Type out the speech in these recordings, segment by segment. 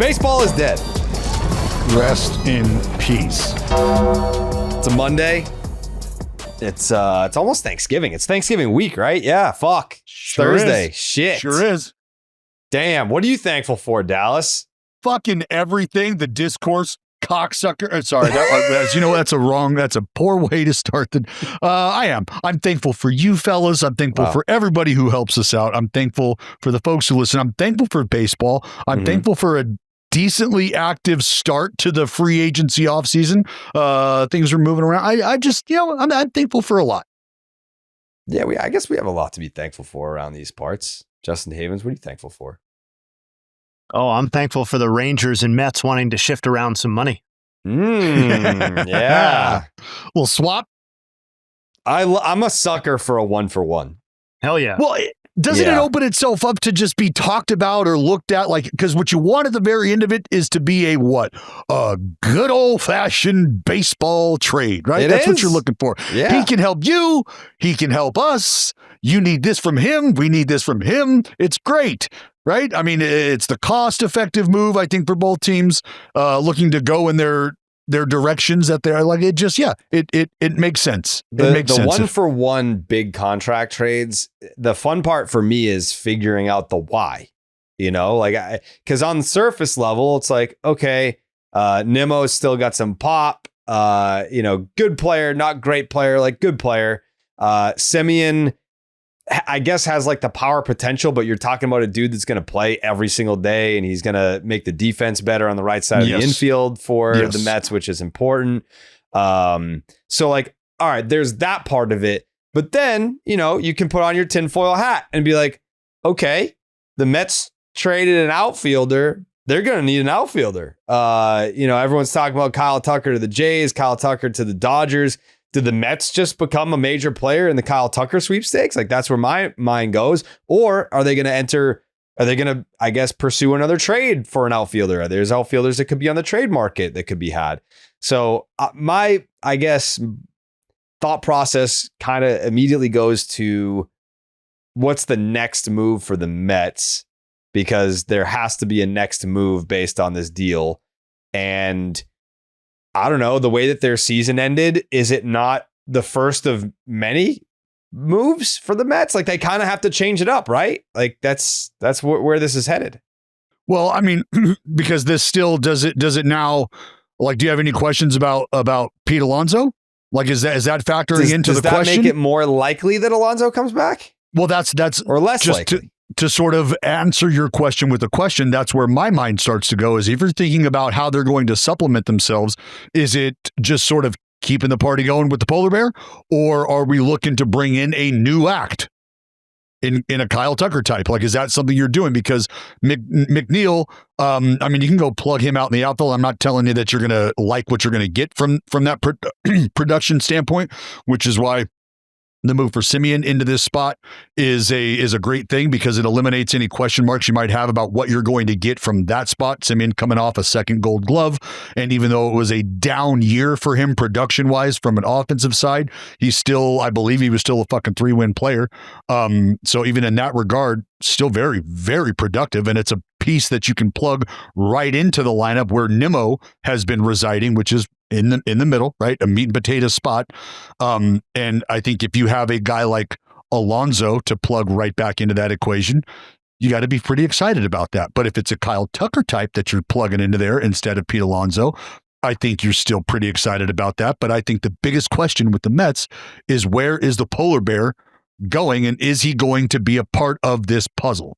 Baseball is dead. Rest in peace. It's a Monday. It's almost Thanksgiving. It's Thanksgiving week, right? Yeah, fuck. Sure Thursday. is. Shit. Sure is. Damn. What are you thankful for, Dallas? Fucking everything. The discourse. Cocksucker. Sorry, that's a poor way to start the. I'm thankful for you fellas. I'm thankful for everybody who helps us out. I'm thankful for the folks who listen. I'm thankful for baseball. I'm thankful for a decently active start to the free agency offseason. Things are moving around. I'm thankful for a lot. Yeah, I guess we have a lot to be thankful for around these parts. Justin Havens, what are you thankful for? Oh, I'm thankful for the Rangers and Mets wanting to shift around some money. Yeah. We'll swap. I'm a sucker for a 1-for-1. Hell yeah. Well, doesn't it open itself up to just be talked about or looked at? Like, because what you want at the very end of it is to be a good old-fashioned baseball trade, right? That's what you're looking for. Yeah. He can help you. He can help us. You need this from him. We need this from him. It's great, right? I mean, it's the cost-effective move, I think, for both teams looking to go in their directions that they're like. It just, it makes sense. It makes sense. The 1-for-1 big contract trades, the fun part for me is figuring out the why, because on the surface level, it's like, okay, Nimmo's still got some pop, good player, not great player, like good player. Semien, I guess, has like the power potential, but you're talking about a dude that's going to play every single day and he's going to make the defense better on the right side of the infield for the Mets, which is important. So like, all right, there's that part of it. But then, you can put on your tinfoil hat and be like, okay, the Mets traded an outfielder. They're going to need an outfielder. Everyone's talking about Kyle Tucker to the Jays, Kyle Tucker to the Dodgers. Did the Mets just become a major player in the Kyle Tucker sweepstakes? Like, that's where my mind goes. Or are they going to, I guess, pursue another trade for an outfielder? There's outfielders that could be on the trade market that could be had. So my, I guess, thought process kind of immediately goes to what's the next move for the Mets? Because there has to be a next move based on this deal. And I don't know, the way that their season ended, is it not the first of many moves for the Mets? Like, they kind of have to change it up, right? Like, that's where this is headed. Well, I mean, because this still does it now. Like, do you have any questions about Pete Alonso? Like, is that factoring into the question? Does that make it more likely that Alonso comes back? Well, that's or less just likely. To sort of answer your question with a question, that's where my mind starts to go, is if you're thinking about how they're going to supplement themselves, is it just sort of keeping the party going with the polar bear, or are we looking to bring in a new act in a Kyle Tucker type? Like, is that something you're doing? Because McNeil, I mean, you can go plug him out in the outfield. I'm not telling you that you're going to like what you're going to get from that production standpoint, which is why the move for Semien into this spot is a great thing, because it eliminates any question marks you might have about what you're going to get from that spot. Semien coming off a second Gold Glove, and even though it was a down year for him production-wise from an offensive side, I believe he was still a fucking 3-win player. So even in that regard, still very, very productive, and it's a piece that you can plug right into the lineup where Nimmo has been residing, which is in the middle, right? A meat and potato spot. And I think if you have a guy like Alonso to plug right back into that equation, you got to be pretty excited about that. But if it's a Kyle Tucker type that you're plugging into there instead of Pete Alonso, I think you're still pretty excited about that. But I think the biggest question with the Mets is, where is the polar bear going, and is he going to be a part of this puzzle?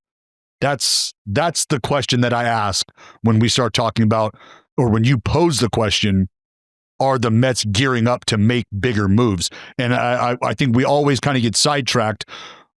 That's the question that I ask when we start talking about, or when you pose the question, are the Mets gearing up to make bigger moves? And I think we always kind of get sidetracked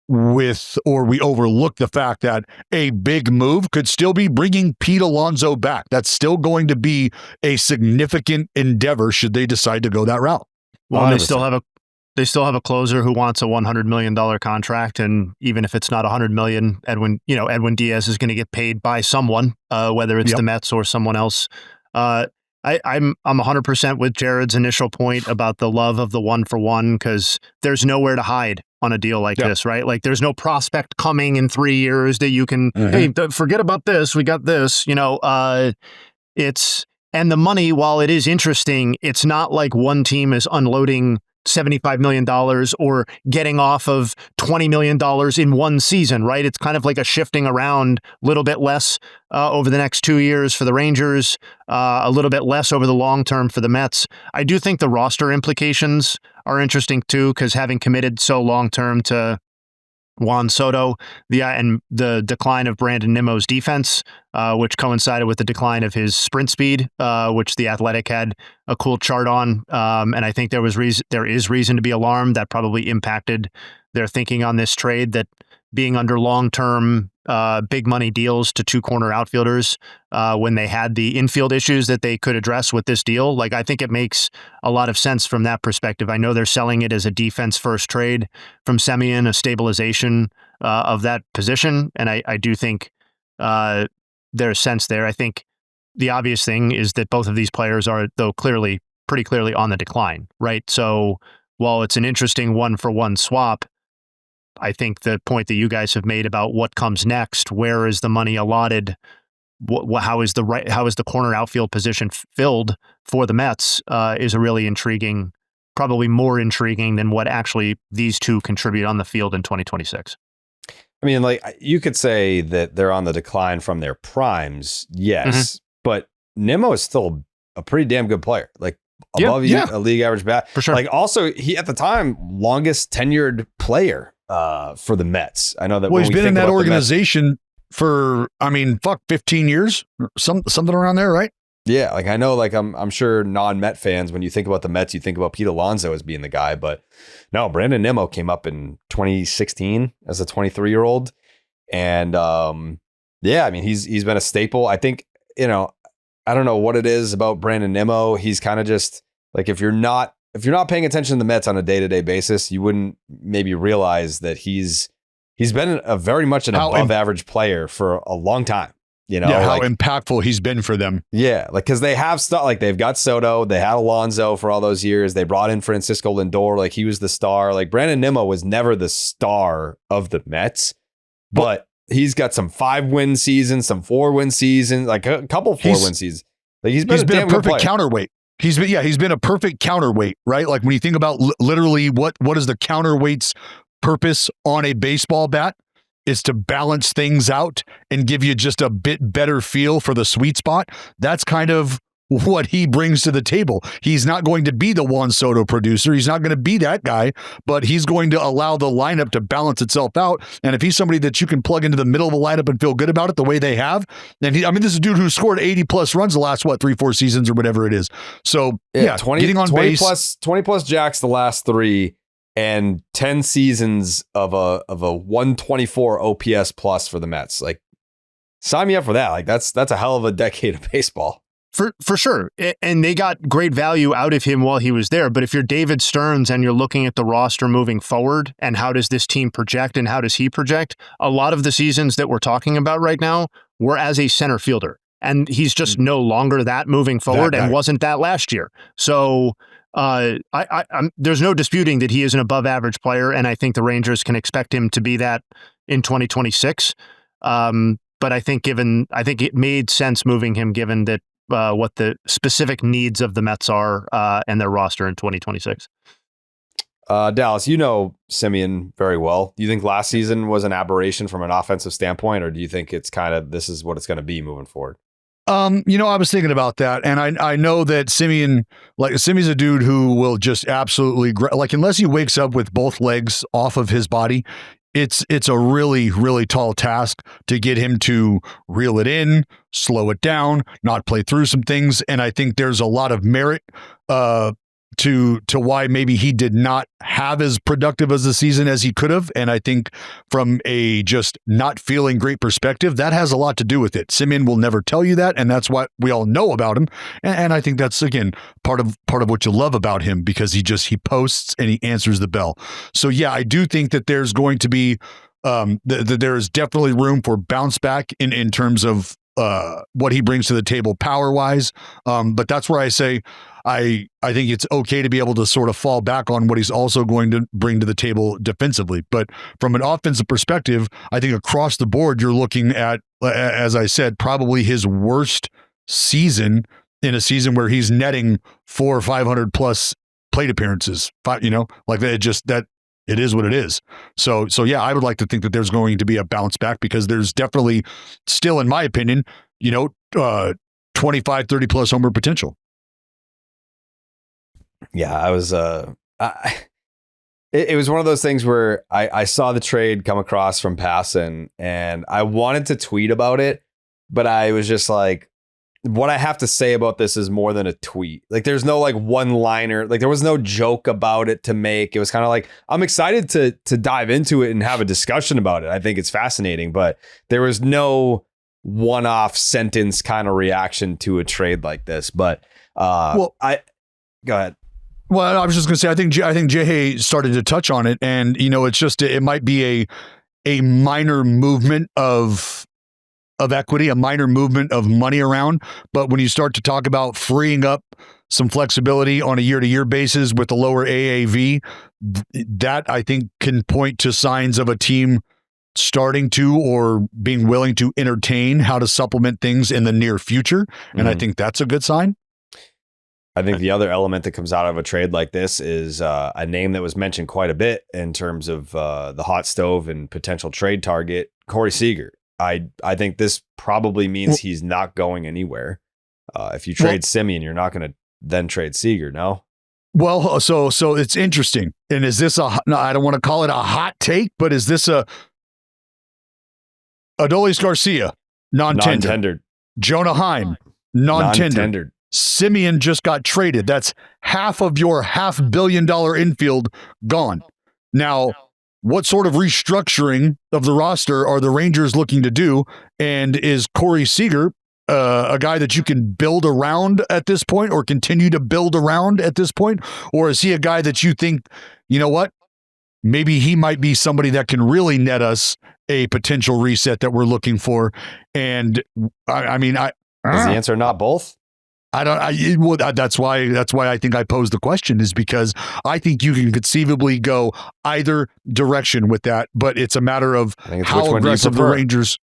or we overlook the fact that a big move could still be bringing Pete Alonso back. That's still going to be a significant endeavor should they decide to go that route. Well, they still have a closer who wants a $100 million contract, and even if it's not $100 million, Edwin Diaz is going to get paid by someone, whether it's the Mets or someone else. I'm 100% with Jared's initial point about the love of the 1-for-1, because there's nowhere to hide on a deal like this, right? Like there's no prospect coming in 3 years that you can, hey, forget about this. We got this, and the money, while it is interesting, it's not like one team is unloading $75 million or getting off of $20 million in one season, right? It's kind of like a shifting around, a little bit less over the next 2 years for the Rangers, a little bit less over the long term for the Mets. I do think the roster implications are interesting too, because having committed so long term to Juan Soto, and the decline of Brandon Nimmo's defense, which coincided with the decline of his sprint speed, which the Athletic had a cool chart on. And I think there is reason to be alarmed. That probably impacted their thinking on this trade, that being under long-term big money deals to two corner outfielders when they had the infield issues that they could address with this deal. Like, I think it makes a lot of sense from that perspective. I know they're selling it as a defense first trade from Semien, a stabilization of that position. And I do think there's sense there. I think the obvious thing is that both of these players are, though, pretty clearly on the decline, right? So while it's an interesting one-for-one swap, I think the point that you guys have made about what comes next, where is the money allotted, how is the corner outfield position filled for the Mets, is a really intriguing, probably more intriguing than what actually these two contribute on the field in 2026. I mean, like, you could say that they're on the decline from their primes, yes, but Nimmo is still a pretty damn good player, like above a league average bat. For sure. Like, also, he at the time longest tenured player for the Mets. I know that. Well, he's been in that organization for 15 years, something around there, right? Yeah, like I know, like I'm sure non-Met fans, when you think about the Mets, you think about Pete Alonso as being the guy, but no, Brandon Nimmo came up in 2016 as a 23-year-old, and I mean he's been a staple. I think I don't know what it is about Brandon Nimmo. He's kind of just like, if you're not paying attention to the Mets on a day-to-day basis, you wouldn't maybe realize that he's been a very much an above average player for a long time. How impactful he's been for them. Yeah, like, because they have stuff, like they've got Soto, they had Alonso for all those years. They brought in Francisco Lindor, like he was the star. Like Brandon Nimmo was never the star of the Mets, but he's got some 5-win seasons, some 4-win seasons, like a couple 4-win seasons. Like he's been a perfect counterweight. He's been a perfect counterweight, right? Like when you think about literally what is the counterweight's purpose on a baseball bat, is to balance things out and give you just a bit better feel for the sweet spot. That's kind of what he brings to the table. He's not going to be the Juan Soto producer. He's not going to be that guy, but he's going to allow the lineup to balance itself out. And if he's somebody that you can plug into the middle of the lineup and feel good about it the way they have, then this is a dude who scored 80 plus runs the last 3-4 seasons or whatever it is. So 20, getting on 20 base, 20 plus jacks the last 3, and 10 seasons of a 124 OPS plus for the Mets. Like, sign me up for that. Like that's a hell of a decade of baseball. For sure. And they got great value out of him while he was there. But if you're David Stearns and you're looking at the roster moving forward and how does this team project and how does he project, a lot of the seasons that we're talking about right now were as a center fielder. And he's just no longer that moving forward and wasn't that last year. So there's no disputing that he is an above average player. And I think the Rangers can expect him to be that in 2026. But I think it made sense moving him given that what the specific needs of the Mets are and their roster in 2026. Dallas, Semien very well. Do you think last season was an aberration from an offensive standpoint, or do you think it's kind of, this is what it's going to be moving forward? I was thinking about that, and I know that Semien's a dude who will just absolutely, unless he wakes up with both legs off of his body, it's a really, really tall task to get him to reel it in, slow it down, not play through some things. And I think there's a lot of merit to why maybe he did not have as productive as a season as he could have. And I think from a just not feeling great perspective, that has a lot to do with it. Semien will never tell you that, and that's what we all know about him. And I think that's, again, part of what you love about him, because he posts and he answers the bell. So yeah, I do think that there's going to be there is definitely room for bounce back in terms of what he brings to the table power wise. But that's where I say, I think it's okay to be able to sort of fall back on what he's also going to bring to the table defensively. But from an offensive perspective, I think across the board, you're looking at, as I said, probably his worst season in a season where he's netting 400 or 500 plus plate appearances. Like that. It is what it is. So yeah, I would like to think that there's going to be a bounce back, because there's definitely still, in my opinion, 25, 30 plus homer potential. Yeah, I was, it was one of those things where I saw the trade come across from Passan, and I wanted to tweet about it, but I was just like, what I have to say about this is more than a tweet. Like, there's no like one liner, like there was no joke about it to make. It was kind of like, I'm excited to dive into it and have a discussion about it. I think it's fascinating, but there was no one-off sentence kind of reaction to a trade like this. But go ahead. Well, I was just going to say, I think Jayhay started to touch on it, and it's just, it might be a minor movement of equity, a minor movement of money around. But when you start to talk about freeing up some flexibility on a year-to-year basis with a lower AAV, that I think can point to signs of a team starting to, or being willing to entertain how to supplement things in the near future. And I think that's a good sign. I think the other element that comes out of a trade like this is a name that was mentioned quite a bit in terms of the hot stove and potential trade target, Corey Seager. I think this probably means he's not going anywhere. If you trade Semien, you're not going to then trade Seager, no? Well, so it's interesting. And is this I don't want to call it a hot take, but is this Adolis Garcia, non-tendered. Jonah Heim, non-tendered. Semien just got traded. That's half of your $500 million infield gone. Now, what sort of restructuring of the roster are the Rangers looking to do? And is Corey Seager a guy that you can build around at this point, or continue to build around at this point? Or is he a guy that you think, maybe he might be somebody that can really net us a potential reset that we're looking for? And is the answer not both? That's why I think I posed the question, is because I think you can conceivably go either direction with that, but it's a matter of how aggressive the Rangers.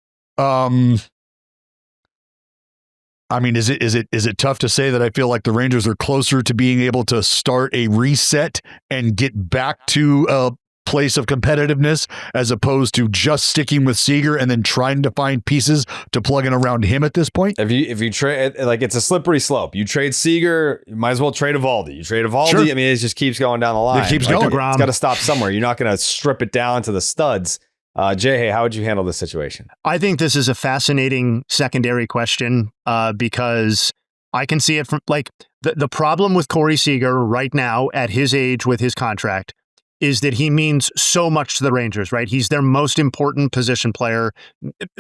Is it tough to say that I feel like the Rangers are closer to being able to start a reset and get back to a place of competitiveness, as opposed to just sticking with Seager and then trying to find pieces to plug in around him at this point? If you trade, like, it's a slippery slope. You trade Seager, you might as well trade Eovaldi. You trade Eovaldi, sure. It just keeps going down the line. It keeps going. It's got to stop somewhere. You're not going to strip it down to the studs. Jayhay, how would you handle this situation? I think this is a fascinating secondary question because I can see it from, like, the problem with Corey Seager right now at his age with his contract is that he means so much to the Rangers, right? He's their most important position player.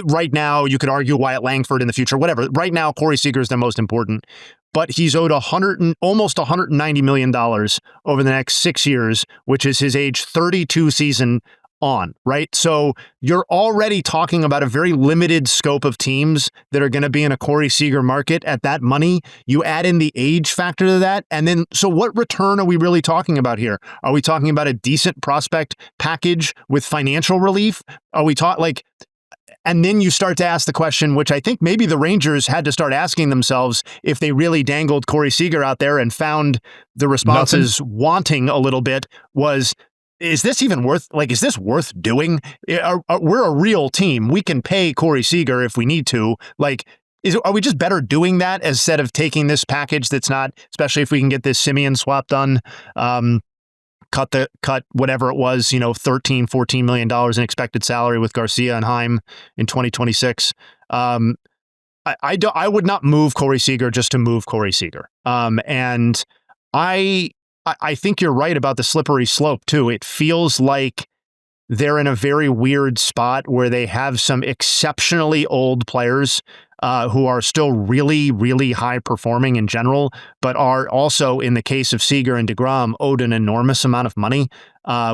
Right now, you could argue Wyatt Langford in the future, whatever. Right now, Corey Seager is their most important. But he's owed almost $190 million over the next 6 years, which is his age 32 season on, right? So you're already talking about a very limited scope of teams that are going to be in a Corey Seager market at that money. You add in the age factor to that, and then, so what return are we really talking about here? Are we talking about a decent prospect package with financial relief? Are we and then you start to ask the question, which I think maybe the Rangers had to start asking themselves if they really dangled Corey Seager out there and found the responses wanting a little bit, was, is this even worth, is this worth doing? We're a real team. We can pay Corey Seager if we need to. Are we just better doing that instead of taking this package that's not, especially if we can get this Semien swap done, cut whatever it was, $13-14 million in expected salary with Garcia and Heim in 2026. I would not move Corey Seager just to move Corey Seager. And I think you're right about the slippery slope too. It feels like they're in a very weird spot where they have some exceptionally old players who are still really, really high performing in general, but are also, in the case of Seager and DeGrom, owed an enormous amount of money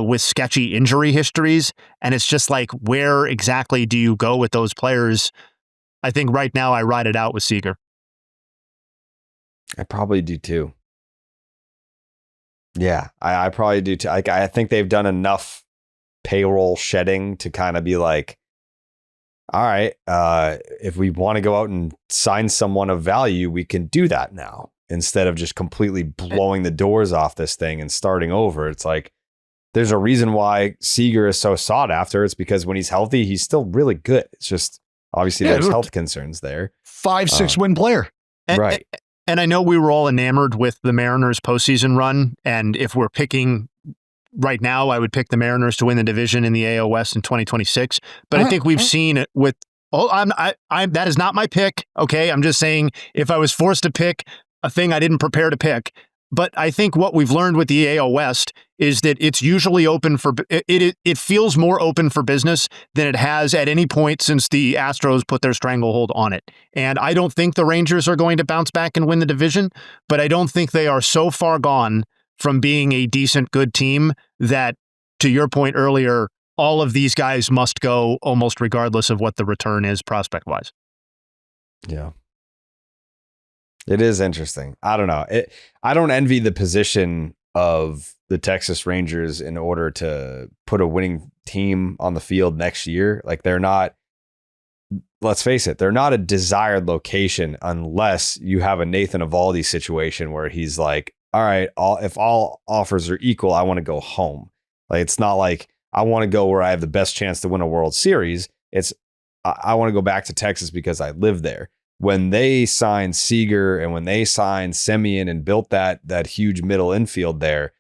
with sketchy injury histories. And it's just like, where exactly do you go with those players? I think right now I ride it out with Seager. I probably do too. Yeah, I probably do too. I think they've done enough payroll shedding to kind of be like, all right, if we want to go out and sign someone of value, we can do that now instead of just completely blowing the doors off this thing and starting over. It's like, there's a reason why Seager is so sought after. It's because when he's healthy, he's still really good. It's just obviously there's health concerns there. 5-6 win player. Right. And I know we were all enamored with the Mariners postseason run. And if we're picking right now, I would pick the Mariners to win the division in the AL West in 2026. But I think we've seen it with, that is not my pick. Okay. I'm just saying if I was forced to pick a thing I didn't prepare to pick. But I think what we've learned with the AL West is that it's usually open for, it feels more open for business than it has at any point since the Astros put their stranglehold on it. And I don't think the Rangers are going to bounce back and win the division, but I don't think they are so far gone from being a decent, good team that, to your point earlier, all of these guys must go almost regardless of what the return is prospect-wise. Yeah. It is interesting. I don't know. I don't envy the position of the Texas Rangers in order to put a winning team on the field next year. Like, they're not, let's face it, they're not a desired location unless you have a Nathan Eovaldi situation where he's like, all right, if all offers are equal, I want to go home. Like, it's not like I want to go where I have the best chance to win a World Series. It's I want to go back to Texas because I live there. When they signed Seager and when they signed Semien and built that huge middle infield there,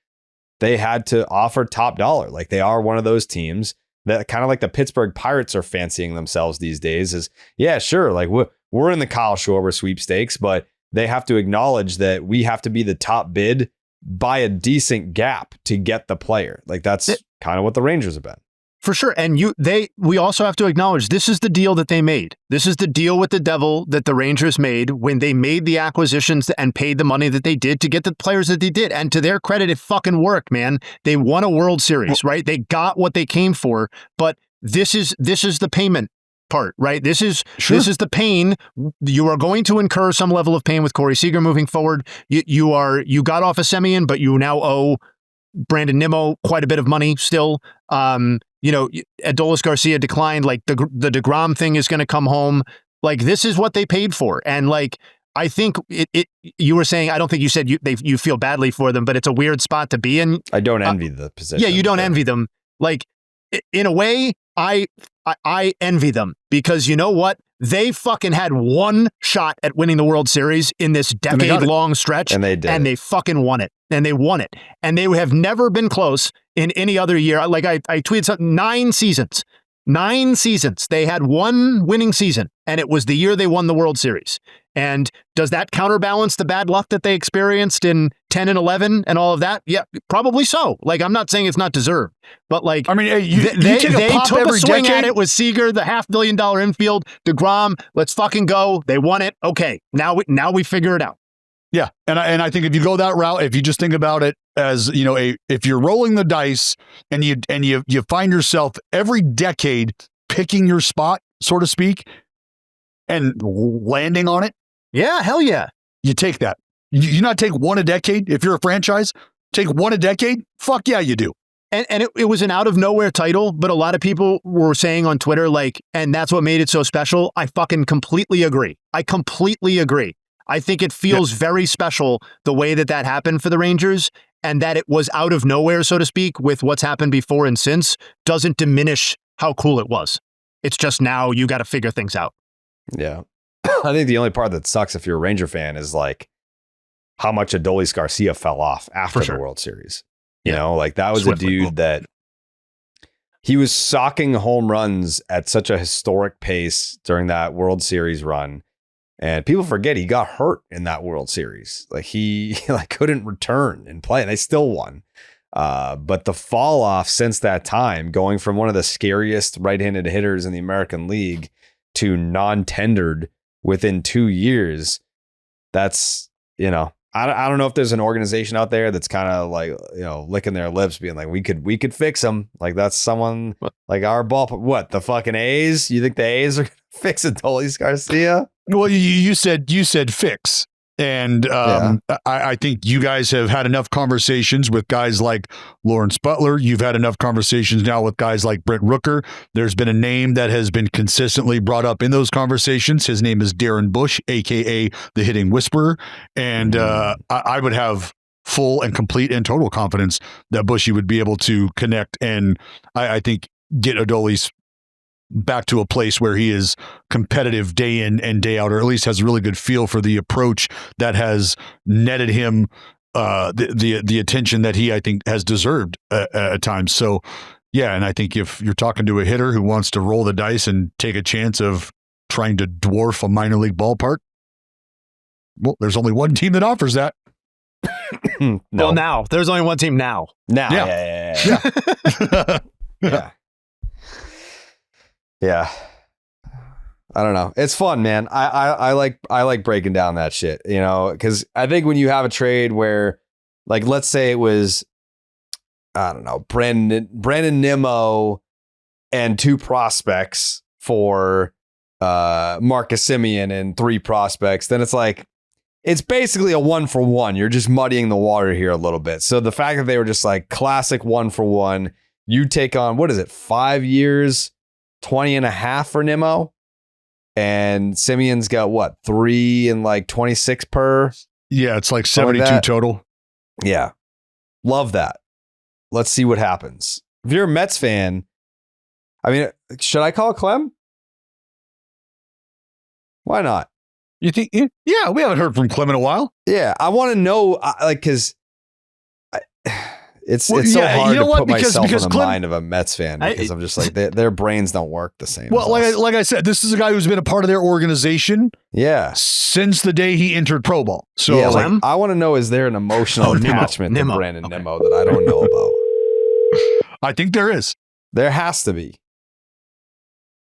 they had to offer top dollar. Like, they are one of those teams that kind of like the Pittsburgh Pirates are fancying themselves these days is, yeah, sure. Like, we're in the Kyle Schwarber sweepstakes, but they have to acknowledge that we have to be the top bid by a decent gap to get the player. Like, that's kind of what the Rangers have been. For sure. And we also have to acknowledge this is the deal that they made. This is the deal with the devil that the Rangers made when they made the acquisitions and paid the money that they did to get the players that they did. And to their credit, it fucking worked, man. They won a World Series, right? They got what they came for, but this is the payment part, right? This is the pain. You are going to incur some level of pain with Corey Seager moving forward. You got off of Semien, but you now owe Brandon Nimmo quite a bit of money still. Adolis Garcia declined. Like, the DeGrom thing is going to come home. Like, this is what they paid for. And like, I think you were saying, I don't think you said you feel badly for them, but it's a weird spot to be in. I don't envy the position. Yeah, you don't envy them. Like, in a way, I envy them because you know what? They fucking had one shot at winning the World Series in this decade-long stretch, and they did. And they fucking won it. And they won it. And they have never been close in any other year. Like, I tweeted something, 9 seasons. 9 seasons. They had one winning season, and it was the year they won the World Series. And does that counterbalance the bad luck that they experienced in 10 and 11 and all of that? Yeah, probably so. Like, I'm not saying it's not deserved, but like, I mean, they took a swing at it with Seager, the $500 million infield, DeGrom. Let's fucking go. They won it. Okay, now we figure it out. Yeah, and I think if you go that route, if you just think about it as, if you're rolling the dice and you find yourself every decade picking your spot, so to speak, and landing on it. Yeah, hell yeah. You take that. You not take one a decade if you're a franchise? Take one a decade? Fuck yeah, you do. And it was an out of nowhere title, but a lot of people were saying on Twitter, like, and that's what made it so special. I fucking completely agree. I think it feels very special the way that happened for the Rangers, and that it was out of nowhere, so to speak, with what's happened before and since doesn't diminish how cool it was. It's just now you got to figure things out. Yeah. I think the only part that sucks if you're a Ranger fan is like how much Adolis Garcia fell off after the World Series. You know, like that was Swiftly. A dude that he was socking home runs at such a historic pace during that World Series run. And people forget he got hurt in that World Series. Like he couldn't return and play. And they still won. But the fall off since that time, going from one of the scariest right-handed hitters in the American League to non-tendered within 2 years, that's, I don't know if there's an organization out there that's kind of like, licking their lips being like, we could fix him. Like that's someone like our ball. What, the fucking A's? You think the A's are going to fix Adolis Garcia? Well, you said fix. And I think you guys have had enough conversations with guys like Lawrence Butler. You've had enough conversations now with guys like Brent Rooker. There's been a name that has been consistently brought up in those conversations. His name is Darren Bush, a.k.a. the Hitting Whisperer. And I would have full and complete and total confidence that Bushy would be able to connect and I think get Adolis back to a place where he is competitive day in and day out, or at least has a really good feel for the approach that has netted him the attention that he, I think, has deserved at times. So, yeah, and I think if you're talking to a hitter who wants to roll the dice and take a chance of trying to dwarf a minor league ballpark, well, there's only one team that offers that. No. Well, now. There's only one team now. Yeah. Yeah. I don't know. It's fun, man. I like breaking down that shit, you know, because I think when you have a trade where, like, let's say it was, I don't know, Brandon Nimmo and 2 prospects for Marcus Semien and 3 prospects, then it's like, it's basically a 1-for-1. You're just muddying the water here a little bit. So the fact that they were just like classic 1-for-1, you take on, what is it, 5 years, 20.5 for Nimmo, and Semien's got what, 3 and like 26 per. Yeah, it's like 72 total. Yeah, love that. Let's see what happens. If you're a Mets fan, I mean, should I call Clem? Why not? You think? Yeah, we haven't heard from Clem in a while. Yeah, I want to know, like, because it's so hard to put myself in the mind of a Mets fan, because I'm just like, their brains don't work the same. Well, like I said, this is a guy who's been a part of their organization, since the day he entered pro ball. So yeah, like, I want to know, is there an emotional attachment to Brandon Nimmo that I don't know about? I think there is. There has to be.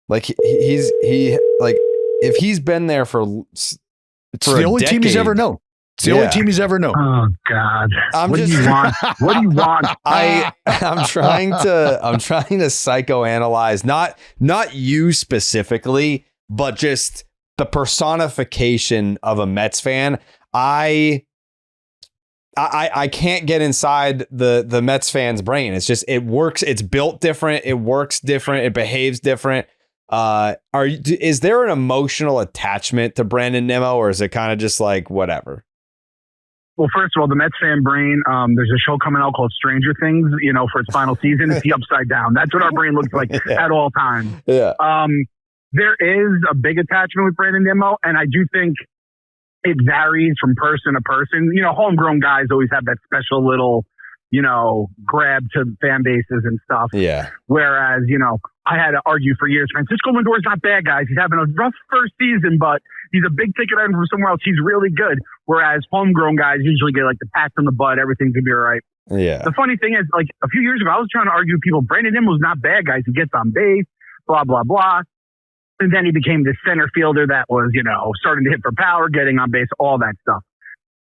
Like he like, if he's been there for it's the only team he's ever known. It's the only team he's ever known. Oh God! What do you want? What do you want? I'm trying to psychoanalyze not you specifically, but just the personification of a Mets fan. I can't get inside the Mets fan's brain. It's just, it works. It's built different. It works different. It behaves different. Is there an emotional attachment to Brandon Nimmo, or is it kind of just like whatever? Well, first of all, the Mets fan brain, there's a show coming out called Stranger Things, you know, for its final season. It's the upside down. That's what our brain looks like at all times. Yeah. There is a big attachment with Brandon Nimmo, and I do think it varies from person to person. You know, homegrown guys always have that special little, you know, grab to fan bases and stuff. Yeah. Whereas, you know, I had to argue for years, Francisco Lindor's not bad, guys. He's having a rough first season, but he's a big ticket item from somewhere else. He's really good. Whereas homegrown guys usually get like the pats on the butt. Everything's going to be all right. Yeah. The funny thing is, like, a few years ago, I was trying to argue with people, Brandon Nimmo's not bad, guys. He gets on base, blah, blah, blah. And then he became this center fielder that was, you know, starting to hit for power, getting on base, all that stuff.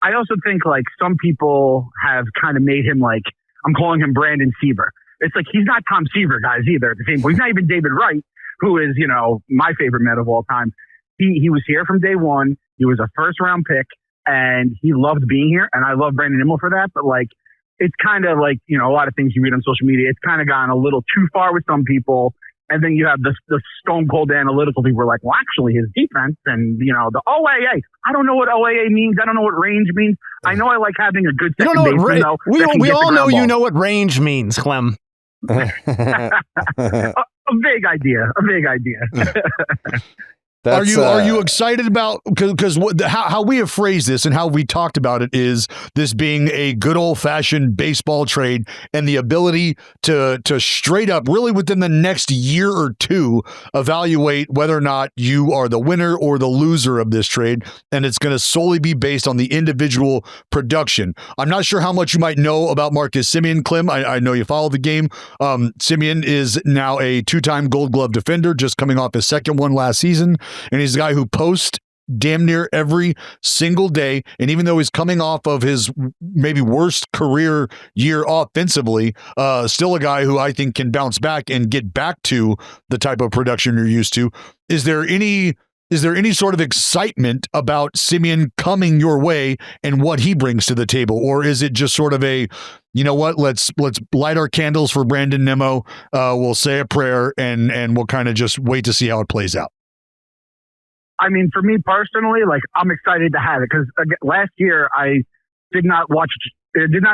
I also think, like, some people have kind of made him, like, I'm calling him Brandon Seaver. It's like, he's not Tom Seaver, guys, either at the same point. He's not even David Wright, who is, you know, my favorite Met of all time. He was here from day one. He was a first-round pick, and he loved being here, and I love Brandon Nimmo for that. But, like, it's kind of like, you know, a lot of things you read on social media, it's kind of gone a little too far with some people. And then you have the stone cold analytical people who are like, well, actually his defense and, you know, the OAA. I don't know what OAA means. I don't know what range means. I know I like having a good second baseman, though. We all know you know what range means, Clem. A vague idea. Are you excited about, because how we have phrased this and how we talked about it is this being a good old fashioned baseball trade and the ability to straight up really within the next year or two evaluate whether or not you are the winner or the loser of this trade, and it's going to solely be based on the individual production. I'm not sure how much you might know about Marcus Semien, Clem. I know you follow the game. Semien is now a 2-time Gold Glove defender, just coming off his second one last season. And he's a guy who posts damn near every single day. And even though he's coming off of his maybe worst career year offensively, still a guy who I think can bounce back and get back to the type of production you're used to. Is there any Is there any sort of excitement about Semien coming your way and what he brings to the table? Or is it just sort of a, you know what, let's light our candles for Brandon Nimmo. We'll say a prayer and we'll kind of just wait to see how it plays out. I mean, for me personally, like, I'm excited to have it because last year I did not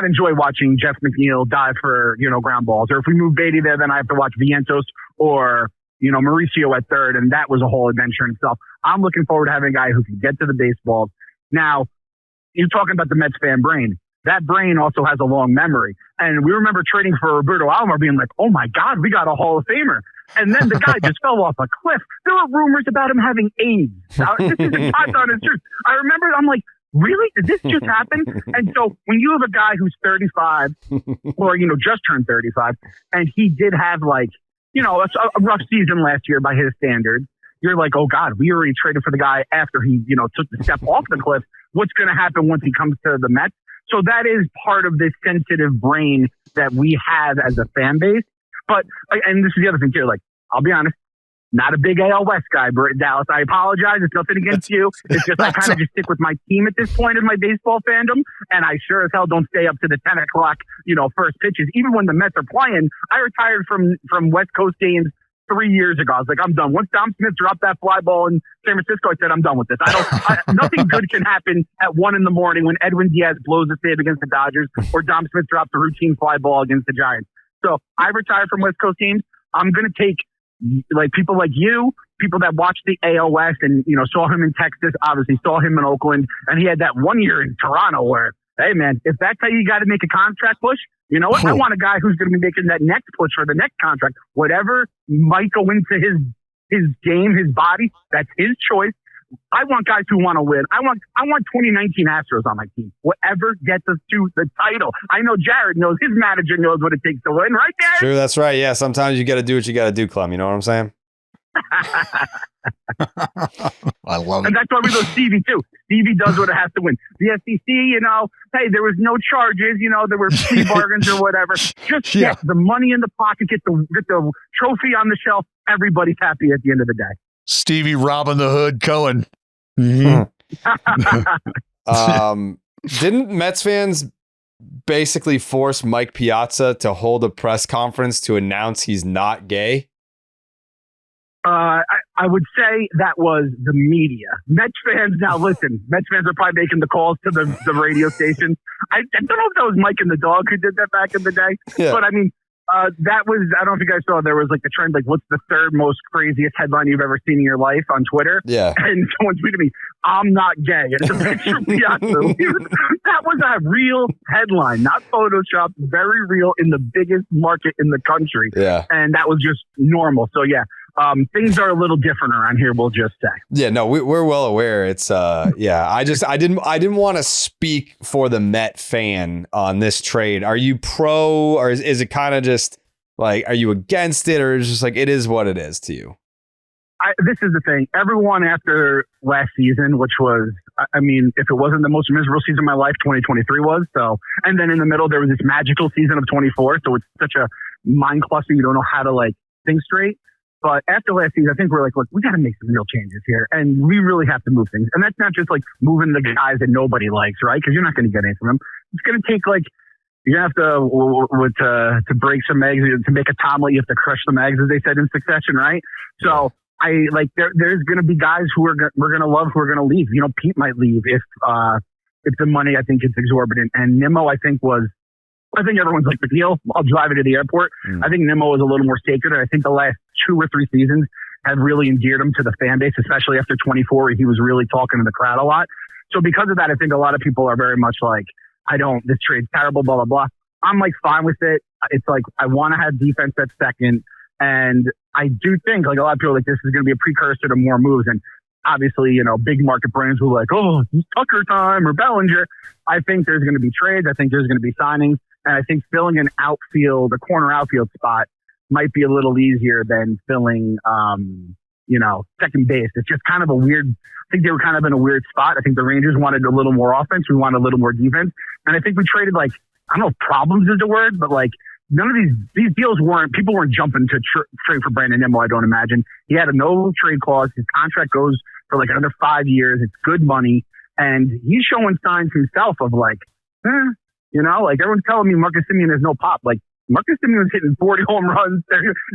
enjoy watching Jeff McNeil dive for, ground balls. Or if we move Beatty there, then I have to watch Vientos or, Mauricio at third. And that was a whole adventure in itself. I'm looking forward to having a guy who can get to the baseballs. Now, you're talking about the Mets fan brain. That brain also has a long memory. And we remember trading for Roberto Alomar being like, oh my God, we got a Hall of Famer. And then the guy just fell off a cliff. There were rumors about him having AIDS. This is a hot on his truth. I remember, I'm like, really? Did this just happen? And so when you have a guy who's 35 or, just turned 35, and he did have a rough season last year by his standards, you're like, oh God, we already traded for the guy after he, took the step off the cliff. What's going to happen once he comes to the Mets? So that is part of this sensitive brain that we have as a fan base. But, and this is the other thing too, like, I'll be honest, not a big AL West guy, Dallas. I apologize. It's nothing against you. It's just I kind of just stick with my team at this point in my baseball fandom. And I sure as hell don't stay up to the 10 o'clock, first pitches. Even when the Mets are playing, I retired from West Coast games 3 years ago. I was like, I'm done. Once Dom Smith dropped that fly ball in San Francisco, I said, I'm done with this. Nothing good can happen at 1 a.m. when Edwin Diaz blows a save against the Dodgers or Dom Smith drops a routine fly ball against the Giants. So I retired from West Coast games. I'm going to take people like you, people that watched the AL West and, saw him in Texas, obviously saw him in Oakland, and he had that 1 year in Toronto where, hey man, if that's how you got to make a contract push, you know what? I want a guy who's going to be making that next push for the next contract. Whatever might go into his game, his body, that's his choice. I want guys who want to win. I want 2019 Astros on my team. Whatever gets us to the title. I know Jared knows, his manager knows what it takes to win, right, Jared? Sure, that's right. Yeah, sometimes you got to do what you got to do, Clem. You know what I'm saying? I love it. And that's why we go Stevie, too. Stevie does what it has to win. The SEC, hey, there was no charges. There were plea bargains or whatever. Just get the money in the pocket, get the trophy on the shelf. Everybody's happy at the end of the day. Stevie Robin the Hood Cohen. Mm-hmm. Didn't Mets fans basically force Mike Piazza to hold a press conference to announce he's not gay? I would say that was the media. Mets fans, now listen, Mets fans are probably making the calls to the radio station. I don't know if that was Mike and the dog who did that back in the day, but I mean, that was, I don't know if you guys saw, there was like the trend, like, what's the third most craziest headline you've ever seen in your life on Twitter? Yeah. And someone tweeted me, I'm not gay. And it's a picture of Piazza. That was a real headline, not Photoshopped, very real in the biggest market in the country. Yeah. And that was just normal. So yeah. Things are a little different around here, we'll just say. Yeah, no, we're well aware. It's I didn't want to speak for the Met fan on this trade. Are you pro, or is it kind of just like, are you against it, or is it just like it is what it is to you? This is the thing. Everyone after last season, which was, I mean, if it wasn't the most miserable season of my life, 2023 was. So, and then in the middle there was this magical season of 24. So it's such a mind cluster. You don't know how to think straight. But after last season, I think we're like, look, we got to make some real changes here. And we really have to move things. And that's not just moving the guys that nobody likes, right? Because you're not going to get any from them. It's going to take you're going to have to break some eggs, to make a omelet, you have to crush some eggs, as they said in Succession, right? So there's going to be guys who we're going to love, who are going to leave. Pete might leave if the money, I think, is exorbitant. And Nimmo, I think everyone's like, McNeil, I'll drive you to the airport. I think Nimmo was a little more sacred. And I think the last 2 or 3 seasons have really endeared him to the fan base, especially after 24, where he was really talking to the crowd a lot. So because of that, I think a lot of people are very much like, this trade's terrible, blah, blah, blah. I'm fine with it. It's I want to have defense at second. And I do think a lot of people are like, this is going to be a precursor to more moves. And obviously, big market brands who are like, oh, it's Tucker time or Bellinger. I think there's going to be trades. I think there's going to be signings. And I think filling a corner outfield spot might be a little easier than filling, second base. It's just kind of a weird, I think they were kind of in a weird spot. I think the Rangers wanted a little more offense. We wanted a little more defense. And I think we traded I don't know if problems is the word, but none of these deals people weren't jumping to trade for Brandon Nimmo, I don't imagine. He had a no trade clause. His contract goes for like another 5 years. It's good money. And he's showing signs himself of like, like everyone's telling me Marcus Semien has no pop. Like Marcus Semien was hitting 40 home runs.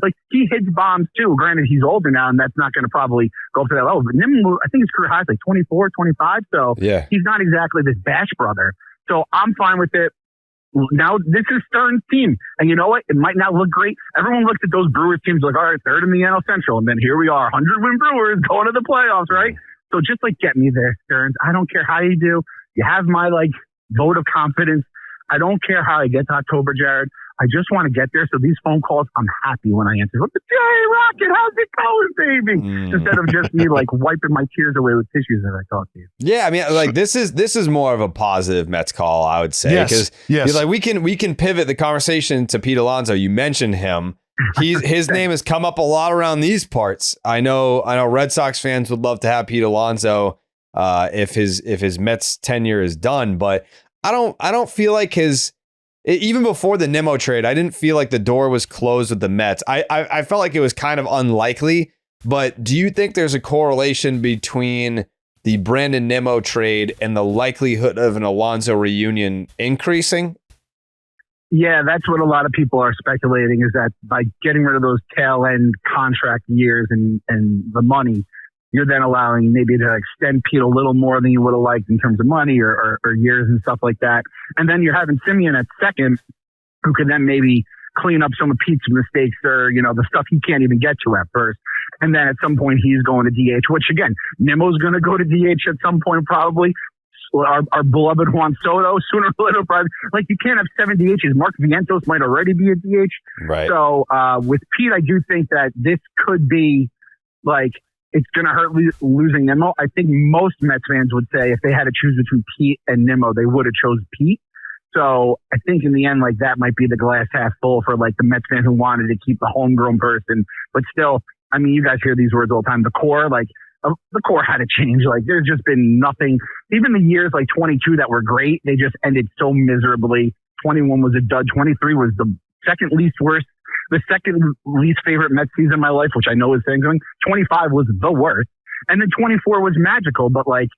Like he hits bombs too. Granted, he's older now and that's not going to probably go up to that level. But Nimmo, I think his career high is like 24, 25. So he's not exactly this bash brother. So I'm fine with it. Now, this is Stern's team. And you know what? It might not look great. Everyone looks at those Brewers teams like, all right, third in the NL Central. And then here we are, 100-win Brewers going to the playoffs, right? So just like, get me there, Stearns. I don't care how you do. You have my vote of confidence. I don't care how I get to October, Jared. I just want to get there. So these phone calls, I'm happy when I answer. What the Jay Rocket? How's it going, baby? Instead of just me wiping my tears away with tissues as I talk to you. Yeah, I mean, this is more of a positive Mets call, I would say, because we can pivot the conversation to Pete Alonso. You mentioned him. His name has come up a lot around these parts. I know Red Sox fans would love to have Pete Alonso if his Mets tenure is done, but I don't feel like even before the Nimmo trade, I didn't feel like the door was closed with the Mets. I felt like it was kind of unlikely, but do you think there's a correlation between the Brandon Nimmo trade and the likelihood of an Alonso reunion increasing? Yeah, that's what a lot of people are speculating, is that by getting rid of those tail end contract years and the money, you're then allowing maybe to extend Pete a little more than you would have liked in terms of money or years and stuff like that. And then you're having Semien at second, who can then maybe clean up some of Pete's mistakes or, the stuff he can't even get to at first. And then at some point he's going to DH, which again, Nimmo's going to go to DH at some point probably. Our beloved Juan Soto sooner or later, probably. Like you can't have 7 DHs. Mark Vientos might already be a DH. Right. So with Pete, I do think that this could be it's going to hurt losing Nimmo. I think most Mets fans would say if they had to choose between Pete and Nimmo, they would have chose Pete. So I think in the end, that might be the glass half full for the Mets fan who wanted to keep the homegrown person. But still, I mean, you guys hear these words all the time. The core, the core had to change. There's just been nothing. Even the years 22 that were great, they just ended so miserably. 21 was a dud. 23 was the second least favorite Mets season in my life, which I know is saying something. 25 was the worst. And then 24 was magical, but it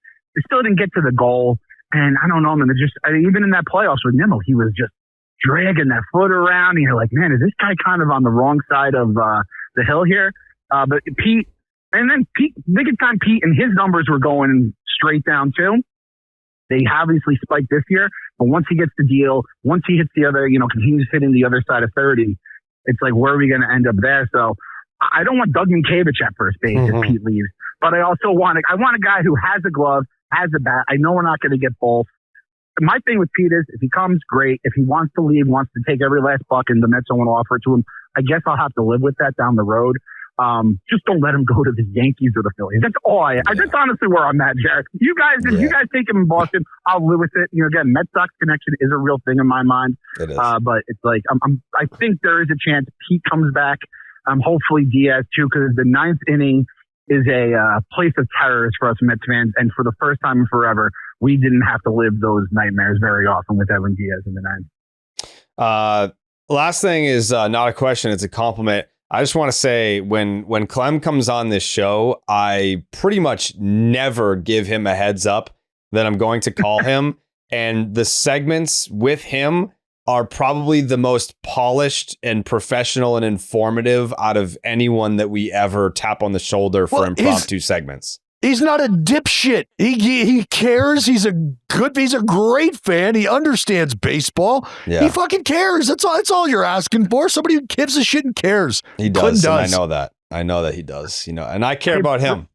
still didn't get to the goal. And I don't know, man, even in that playoffs with Nimmo, he was just dragging that foot around. And you're like, man, is this guy kind of on the wrong side of the hill here? But Pete, biggest time Pete and his numbers were going straight down too. They obviously spiked this year, but once he gets the deal, once he hits the other, continues hitting the other side of 30, it's where are we going to end up there? So I don't want Doug Mientkiewicz at first base if Pete leaves, but I also want a guy who has a glove, has a bat. I know we're not going to get both. My thing with Pete is if he comes, great. If he wants to leave, wants to take every last buck and the Mets don't want to offer it to him, I guess I'll have to live with that down the road. Just don't let him go to the Yankees or the Phillies. That's all that's honestly where I'm at, Jared. You guys take him in Boston, I'll live with it. Again, Met Sox connection is a real thing in my mind. It is. But it's I think there is a chance Pete comes back. Hopefully Diaz too, because the 9th inning is a place of terrors for us Mets fans. And for the first time in forever, we didn't have to live those nightmares very often with Edwin Diaz in the 9th. Last thing is not a question. It's a compliment. I just want to say when Clem comes on this show, I pretty much never give him a heads up that I'm going to call him. And the segments with him are probably the most polished and professional and informative out of anyone that we ever tap on the shoulder for impromptu segments. He's not a dipshit. He cares. He's a great fan. He understands baseball. Yeah. He fucking cares. That's all you're asking for. Somebody who gives a shit and cares. He does. And I know that. I know that he does. And I care about him.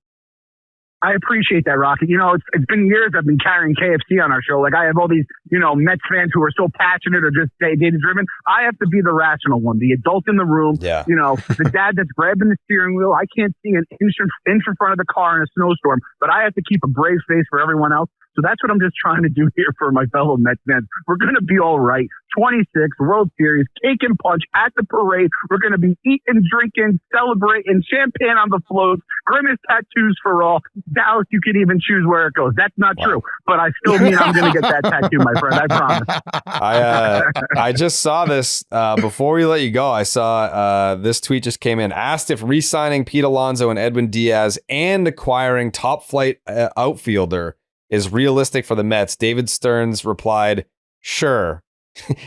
I appreciate that, Rocket. It's been years I've been carrying KFC on our show. I have all these, Mets fans who are so passionate or just data-driven. I have to be the rational one, the adult in the room. Yeah. The dad that's grabbing the steering wheel. I can't see an inch in front of the car in a snowstorm, but I have to keep a brave face for everyone else. So that's what I'm just trying to do here for my fellow Mets fans. We're going to be all right. 26, World Series, cake and punch at the parade. We're going to be eating, drinking, celebrating, champagne on the floats, grimace tattoos for all. Dallas, you can even choose where it goes. That's not true, but I still mean I'm going to get that tattoo, my friend. I promise. I just saw this before we let you go. I saw this tweet just came in. Asked if re-signing Pete Alonso and Edwin Diaz and acquiring top flight outfielder is realistic for the Mets. David Stearns replied, "Sure."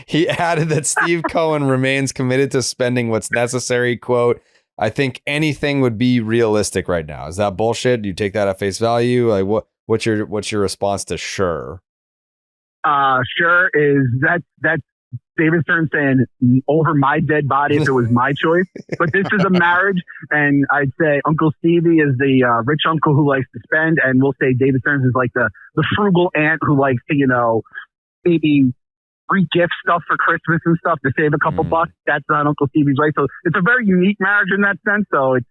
He added that Steve Cohen remains committed to spending what's necessary. Quote, "I think anything would be realistic right now." Is that bullshit? Do you take that at face value? Like what's your response to sure? Sure is that's David Stern saying over my dead body if it was my choice. But this is a marriage, and I'd say Uncle Stevie is the rich uncle who likes to spend, and we'll say David Stearns is like the frugal aunt who likes to, maybe re-gift stuff for Christmas and stuff to save a couple bucks. That's not Uncle Stevie's way. So it's a very unique marriage in that sense. So it's,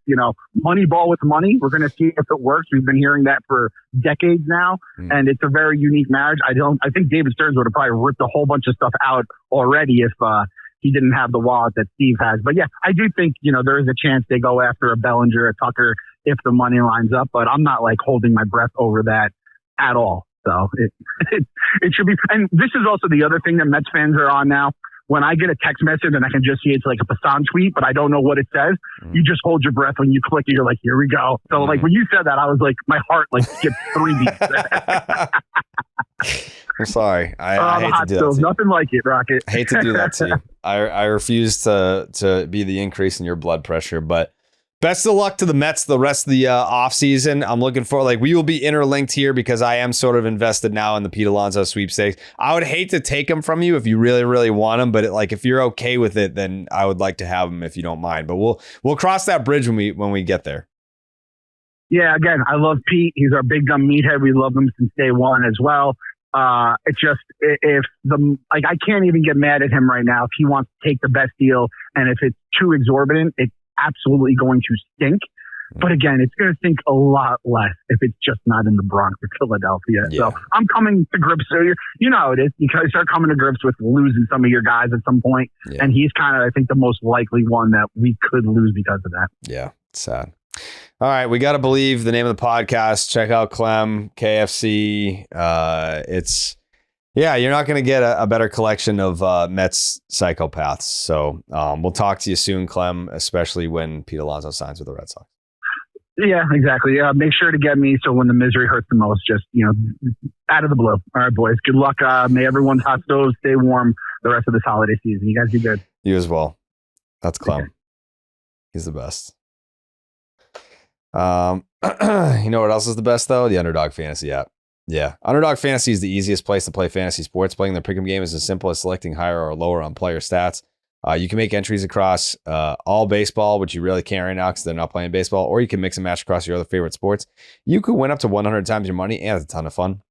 money ball with money. We're going to see if it works. We've been hearing that for decades now. And it's a very unique marriage. I think David Stearns would have probably ripped a whole bunch of stuff out already if he didn't have the wallet that Steve has. But yeah, I do think, there is a chance they go after a Bellinger, a Tucker, if the money lines up, but I'm not like holding my breath over that at all. So it should be. And this is also the other thing that Mets fans are on now. When I get a text message and I can just see it's like a Passan tweet, but I don't know what it says, you just hold your breath when you click it. You're like, here we go. So like when you said that, I was like, my heart like skipped 3 beats. I'm sorry. I hate to do that to you. Nothing like it, Rocket. I hate to do that to you. I refuse to be the increase in your blood pressure, but best of luck to the Mets the rest of the offseason. I'm looking for, we will be interlinked here because I am sort of invested now in the Pete Alonso sweepstakes. I would hate to take him from you if you really, really want him, but if you're okay with it, then I would like to have him if you don't mind. But we'll cross that bridge when we get there. Yeah, again, I love Pete. He's our big dumb meathead. We love him since day one as well. It's just I can't even get mad at him right now if he wants to take the best deal, and if it's too exorbitant, it's absolutely going to stink. But again, it's going to stink a lot less if it's just not in the Bronx or Philadelphia. Yeah. So I'm coming to grips. So you know how it is. You start coming to grips with losing some of your guys at some point. Yeah. And he's kind of, I think, the most likely one that we could lose because of that. Yeah, it's sad. All right, we got to believe the name of the podcast. Check out Clem, KFC. You're not going to get a better collection of Mets psychopaths. So we'll talk to you soon, Clem, especially when Pete Alonso signs with the Red Sox. Yeah, exactly. Make sure to get me so when the misery hurts the most, just, out of the blue. All right, boys. Good luck. May everyone's hot stoves stay warm the rest of this holiday season. You guys be good. You as well. That's Clem. Okay. He's the best. You know what else is the best, though? The Underdog Fantasy app. Yeah. Underdog Fantasy is the easiest place to play fantasy sports. Playing their pick'em game is as simple as selecting higher or lower on player stats. You can make entries across all baseball, which you really can't right now because they're not playing baseball, or you can mix and match across your other favorite sports. You could win up to 100 times your money, and it's a ton of fun.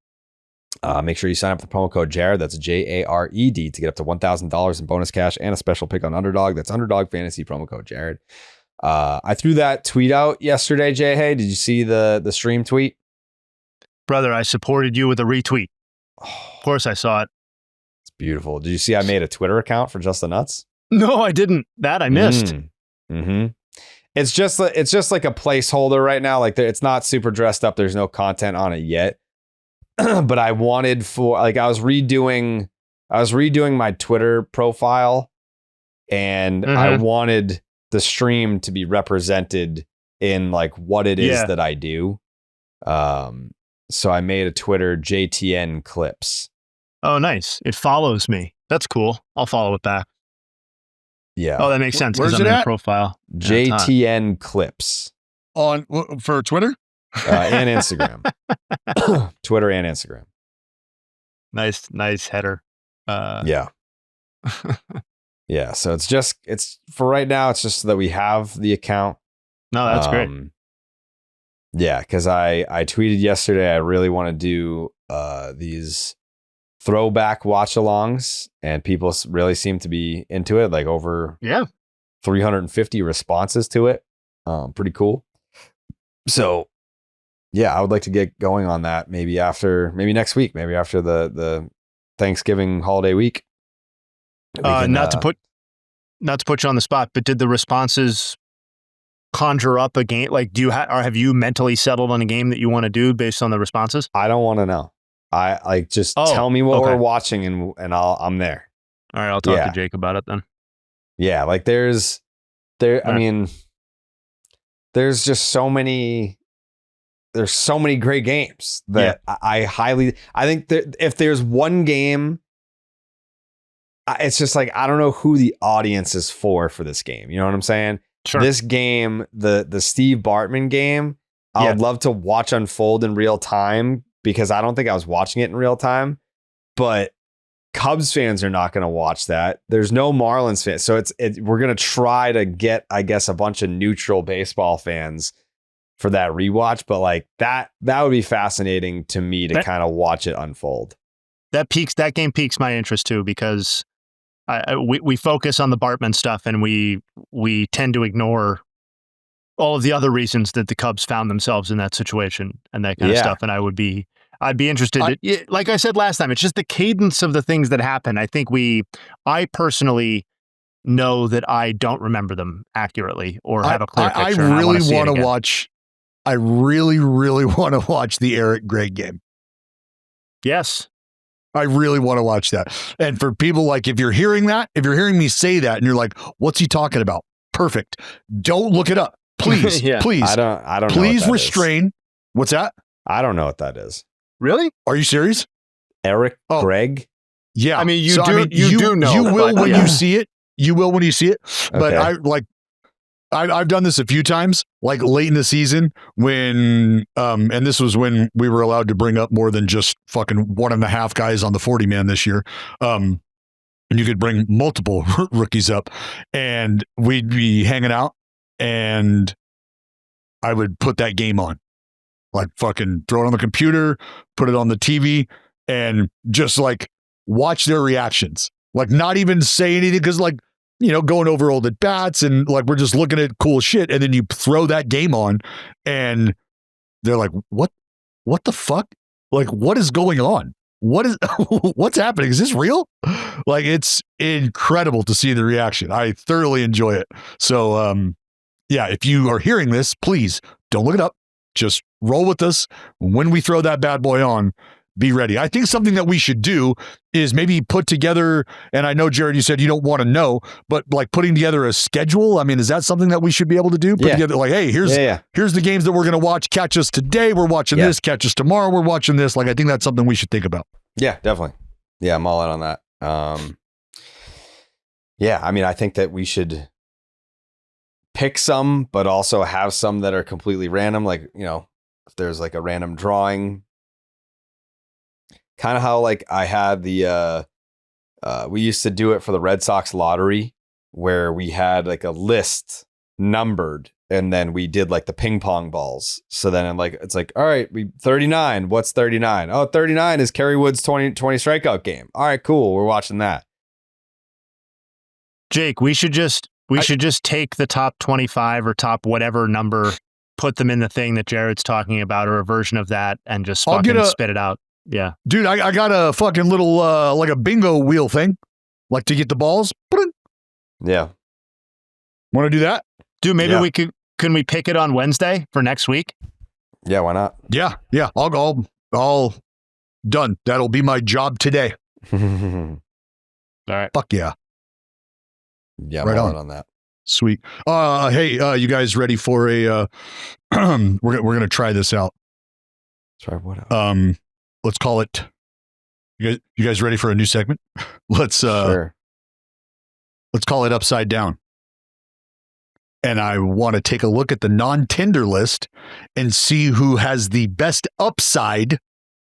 Make sure you sign up with the promo code Jared. That's Jared to get up to $1,000 in bonus cash and a special pick on Underdog. That's Underdog Fantasy, promo code Jared. I threw that tweet out yesterday, Jayhay. Did you see the stream tweet? Brother, I supported you with a retweet. Of course I saw it. It's beautiful. Did you see I made a Twitter account for Just the Nuts? No, I didn't. That I missed. Mm-hmm. It's just like a placeholder right now. It's not super dressed up. There's no content on it yet. But I wanted I was redoing my Twitter profile, and I wanted the stream to be represented in what it is that I do. So I made a Twitter JTN clips. Oh, nice. It follows me. That's cool. I'll follow it back. Yeah. Oh, that makes sense because I'm in the profile. JTN clips. For Twitter? And Instagram. Twitter and Instagram. Nice header. Yeah. Yeah. So it's for right now, it's just so that we have the account. No, that's great. Yeah, because I tweeted yesterday I really want to do these throwback watch-alongs, and people really seem to be into it, over 350 responses to it. Pretty cool. So, yeah, I would like to get going on that maybe next week, maybe after the Thanksgiving holiday week. Not to put you on the spot, but did the responses conjure up a game? Like, do you have you mentally settled on a game that you want to do based on the responses? I don't want to know. I like just tell me what we're watching and I'm there. All right, I'll talk to Jake about it then. Yeah, like I mean, there's just so many great games that I think that if there's one game, it's just like, I don't know who the audience is for this game. You know what I'm saying? Sure. This game, the Steve Bartman game, I would love to watch unfold in real time because I don't think I was watching it in real time, but Cubs fans are not going to watch that. There's no Marlins fans. So we're going to try to get, I guess, a bunch of neutral baseball fans for that rewatch. But like that would be fascinating to me to kind of watch it unfold. That game piques my interest too, because we focus on the Bartman stuff and we tend to ignore all of the other reasons that the Cubs found themselves in that situation and that kind of stuff. And I'd be interested. Like I said last time, it's just the cadence of the things that happen. I think I personally know that I don't remember them accurately or have a clear picture. I really want to watch. I really, really want to watch the Eric Gregg game. Yes. I really want to watch that. And for people like, if you're hearing me say that and you're like, what's he talking about? Perfect. Don't look it up. Please, please. I don't please know restrain. What's that? I don't know what that is. Really? Are you serious? Eric Gregg? Yeah. I mean, you do know. You will when you see it. You will when you see it. But Okay. I've done this a few times, like late in the season when, and this was when we were allowed to bring up more than just fucking 1.5 guys on the 40-man this year. And you could bring multiple rookies up and we'd be hanging out and I would put that game on, like fucking throw it on the computer, put it on the TV and just like watch their reactions, like not even say anything. Cause like, you know, going over old at bats and like, we're just looking at cool shit. And then you throw that game on and they're like, what the fuck? Like, what is going on? What's happening? Is this real? Like, it's incredible to see the reaction. I thoroughly enjoy it. So, if you are hearing this, please don't look it up. Just roll with us. When we throw that bad boy on, be ready. I think something that we should do is maybe put together, and I know, Jared, you said you don't want to know, but like putting together a schedule. I mean, is that something that we should be able to do? Put together like, hey, here's the games that we're going to watch. Catch us today. We're watching this. Catch us tomorrow. We're watching this. Like, I think that's something we should think about. Yeah, definitely. Yeah, I'm all in on that. I mean, I think that we should pick some, but also have some that are completely random. Like, you know, if there's like a random drawing, kind of how like I had we used to do it for the Red Sox lottery where we had like a list numbered and then we did like the ping pong balls. So then it's like, all right, 39. What's 39? Oh, 39 is Kerry Wood's 20 strikeout game. All right, cool. We're watching that. Jake, we should just take the top 25 or top whatever number, put them in the thing that Jared's talking about or a version of that and just fucking spit it out. Yeah. Dude, I got a fucking little, like a bingo wheel thing, like to get the balls. Yeah. Want to do that? Dude, maybe can we pick it on Wednesday for next week? Yeah, why not? Yeah. All done. That'll be my job today. All right. Fuck yeah. Yeah, right on that. Sweet. Hey, you guys ready for a, we're going to try this out. Try what out? Let's call it, you guys ready for a new segment? Sure. Let's call it Upside Down. And I want to take a look at the non-tender list and see who has the best upside,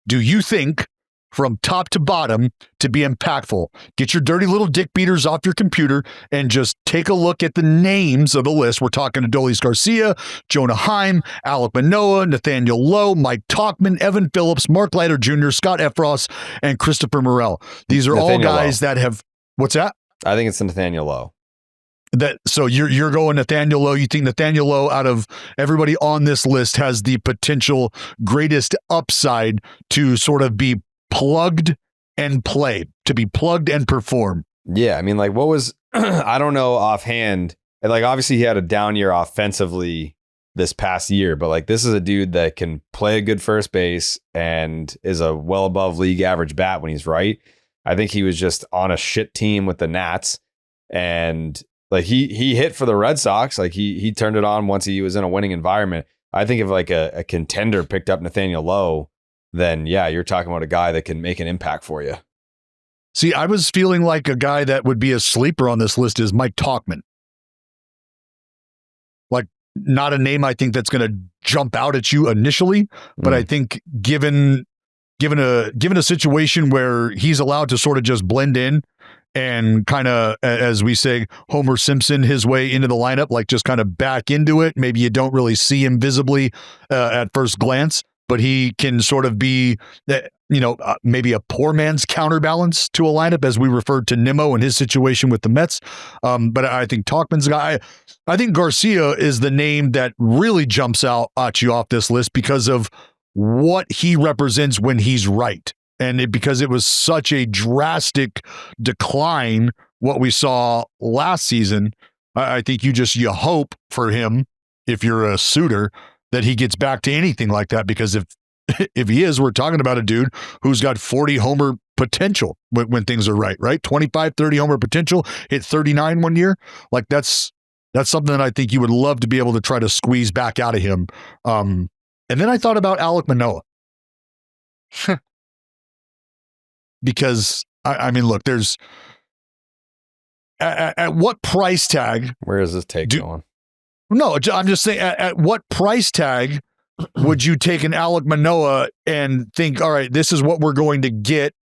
do you think, from top to bottom to be impactful. Get your dirty little dick beaters off your computer and just take a look at the names of the list. We're talking Adolis Garcia, Jonah Heim, Alec Manoah, Nathaniel Lowe, Mike Talkman, Evan Phillips, Mark Leiter Jr., Scott Efros, and Christopher Morel. These are all guys that have, what's that? I think it's Nathaniel Lowe. So you're going Nathaniel Lowe. You think Nathaniel Lowe, out of everybody on this list, has the potential greatest upside to sort of be plugged and play, to be plugged and perform. Yeah, I mean, like, what was I don't know offhand And like, obviously he had a down year offensively this past year, but like, this is a dude that can play a good first base and is a well above league average bat when he's right. I think he was just on a shit team with the Nats, and like he hit for the Red Sox. Like he turned it on once he was in a winning environment. I think if like a contender picked up Nathaniel Lowe, then yeah, you're talking about a guy that can make an impact for you. See, I was feeling like a guy that would be a sleeper on this list is Mike Tauchman. Like, not a name I think that's going to jump out at you initially, but I think given a situation where he's allowed to sort of just blend in and kind of, as we say, Homer Simpson his way into the lineup, like just kind of back into it. Maybe you don't really see him visibly at first glance, but he can sort of be, maybe a poor man's counterbalance to a lineup, as we referred to Nimmo and his situation with the Mets. But I think Tauchman's a guy. I think Garcia is the name that really jumps out at you off this list because of what he represents when he's right. And because it was such a drastic decline, what we saw last season, I think you hope for him, if you're a suitor, that he gets back to anything like that. Because if he is, we're talking about a dude who's got 40 homer potential when things are right? 25, 30 homer potential, hit 39 one year. Like that's something that I think you would love to be able to try to squeeze back out of him. And then I thought about Alek Manoah. Because I mean, look, there's at what price tag? Where is this take going? No, I'm just saying, at what price tag would you take an Alek Manoah and think, all right, this is what we're going to get,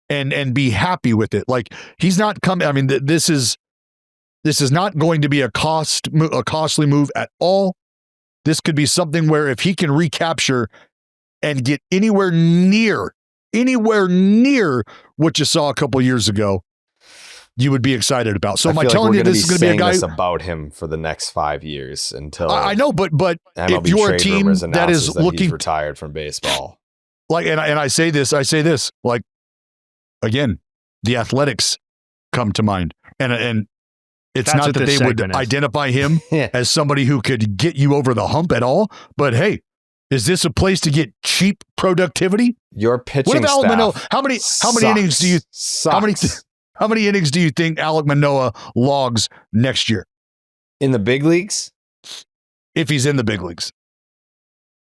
and be happy with it? Like, he's not coming. I mean, this is not going to be a costly move at all. This could be something where if he can recapture and get anywhere near what you saw a couple years ago, you would be excited about. So am I telling you this is going to be a guy about him for the next 5 years until I know, but MLB if you're a team that is looking he's retired from baseball, like, and I say this, like, again, the Athletics come to mind, and it's That's not that they would identify him as somebody who could get you over the hump at all, but hey, is this a place to get cheap productivity? Your pitching what about staff Manoah? How many innings do you how many innings do you think Alek Manoah logs next year in the big leagues? If he's in the big leagues,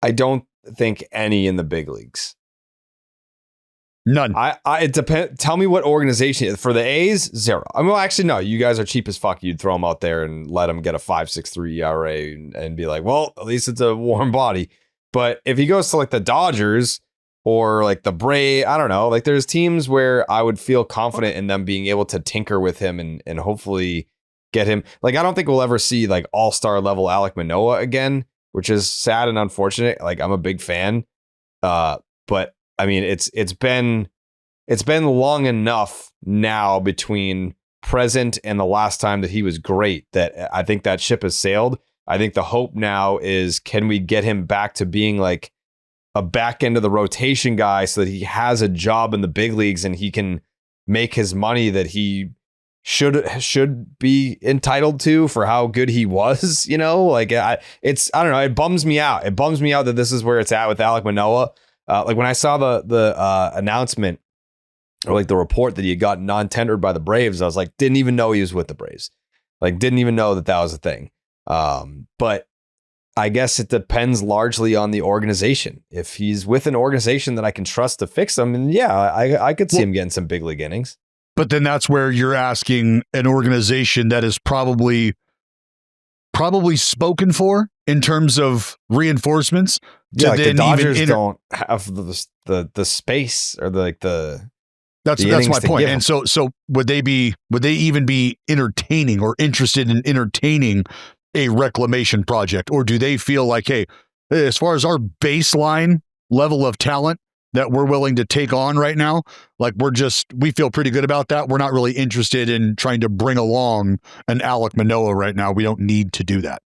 I don't think any in the big leagues. None. It depends. Tell me what organization. For the A's, 0. I mean, well, actually, no. You guys are cheap as fuck. You'd throw them out there and let them get a 5.63 ERA and be like, well, at least it's a warm body. But if he goes to like the Dodgers or like the Braves, I don't know. Like, there's teams where I would feel confident in them being able to tinker with him and hopefully get him. Like, I don't think we'll ever see like all-star level Alek Manoah again, which is sad and unfortunate. Like, I'm a big fan, but I mean, it's been long enough now between present and the last time that he was great that I think that ship has sailed. I think the hope now is, can we get him back to being like a back end of the rotation guy so that he has a job in the big leagues and he can make his money that he should be entitled to for how good he was, like I don't know. It bums me out. It bums me out that this is where it's at with Alek Manoah. Like when I saw the announcement or like the report that he had gotten non-tendered by the Braves, I was like, didn't even know he was with the Braves. Like, didn't even know that was a thing. But I guess it depends largely on the organization. If he's with an organization that I can trust to fix him, and yeah, I could see him getting some big league innings. But then that's where you're asking an organization that is probably spoken for in terms of reinforcements. Yeah, like the Dodgers don't have the space or that's my point. And so would they even be entertaining or interested in entertaining a reclamation project, or do they feel like, hey, as far as our baseline level of talent that we're willing to take on right now, like we feel pretty good about that. We're not really interested in trying to bring along an Alek Manoah right now. We don't need to do that.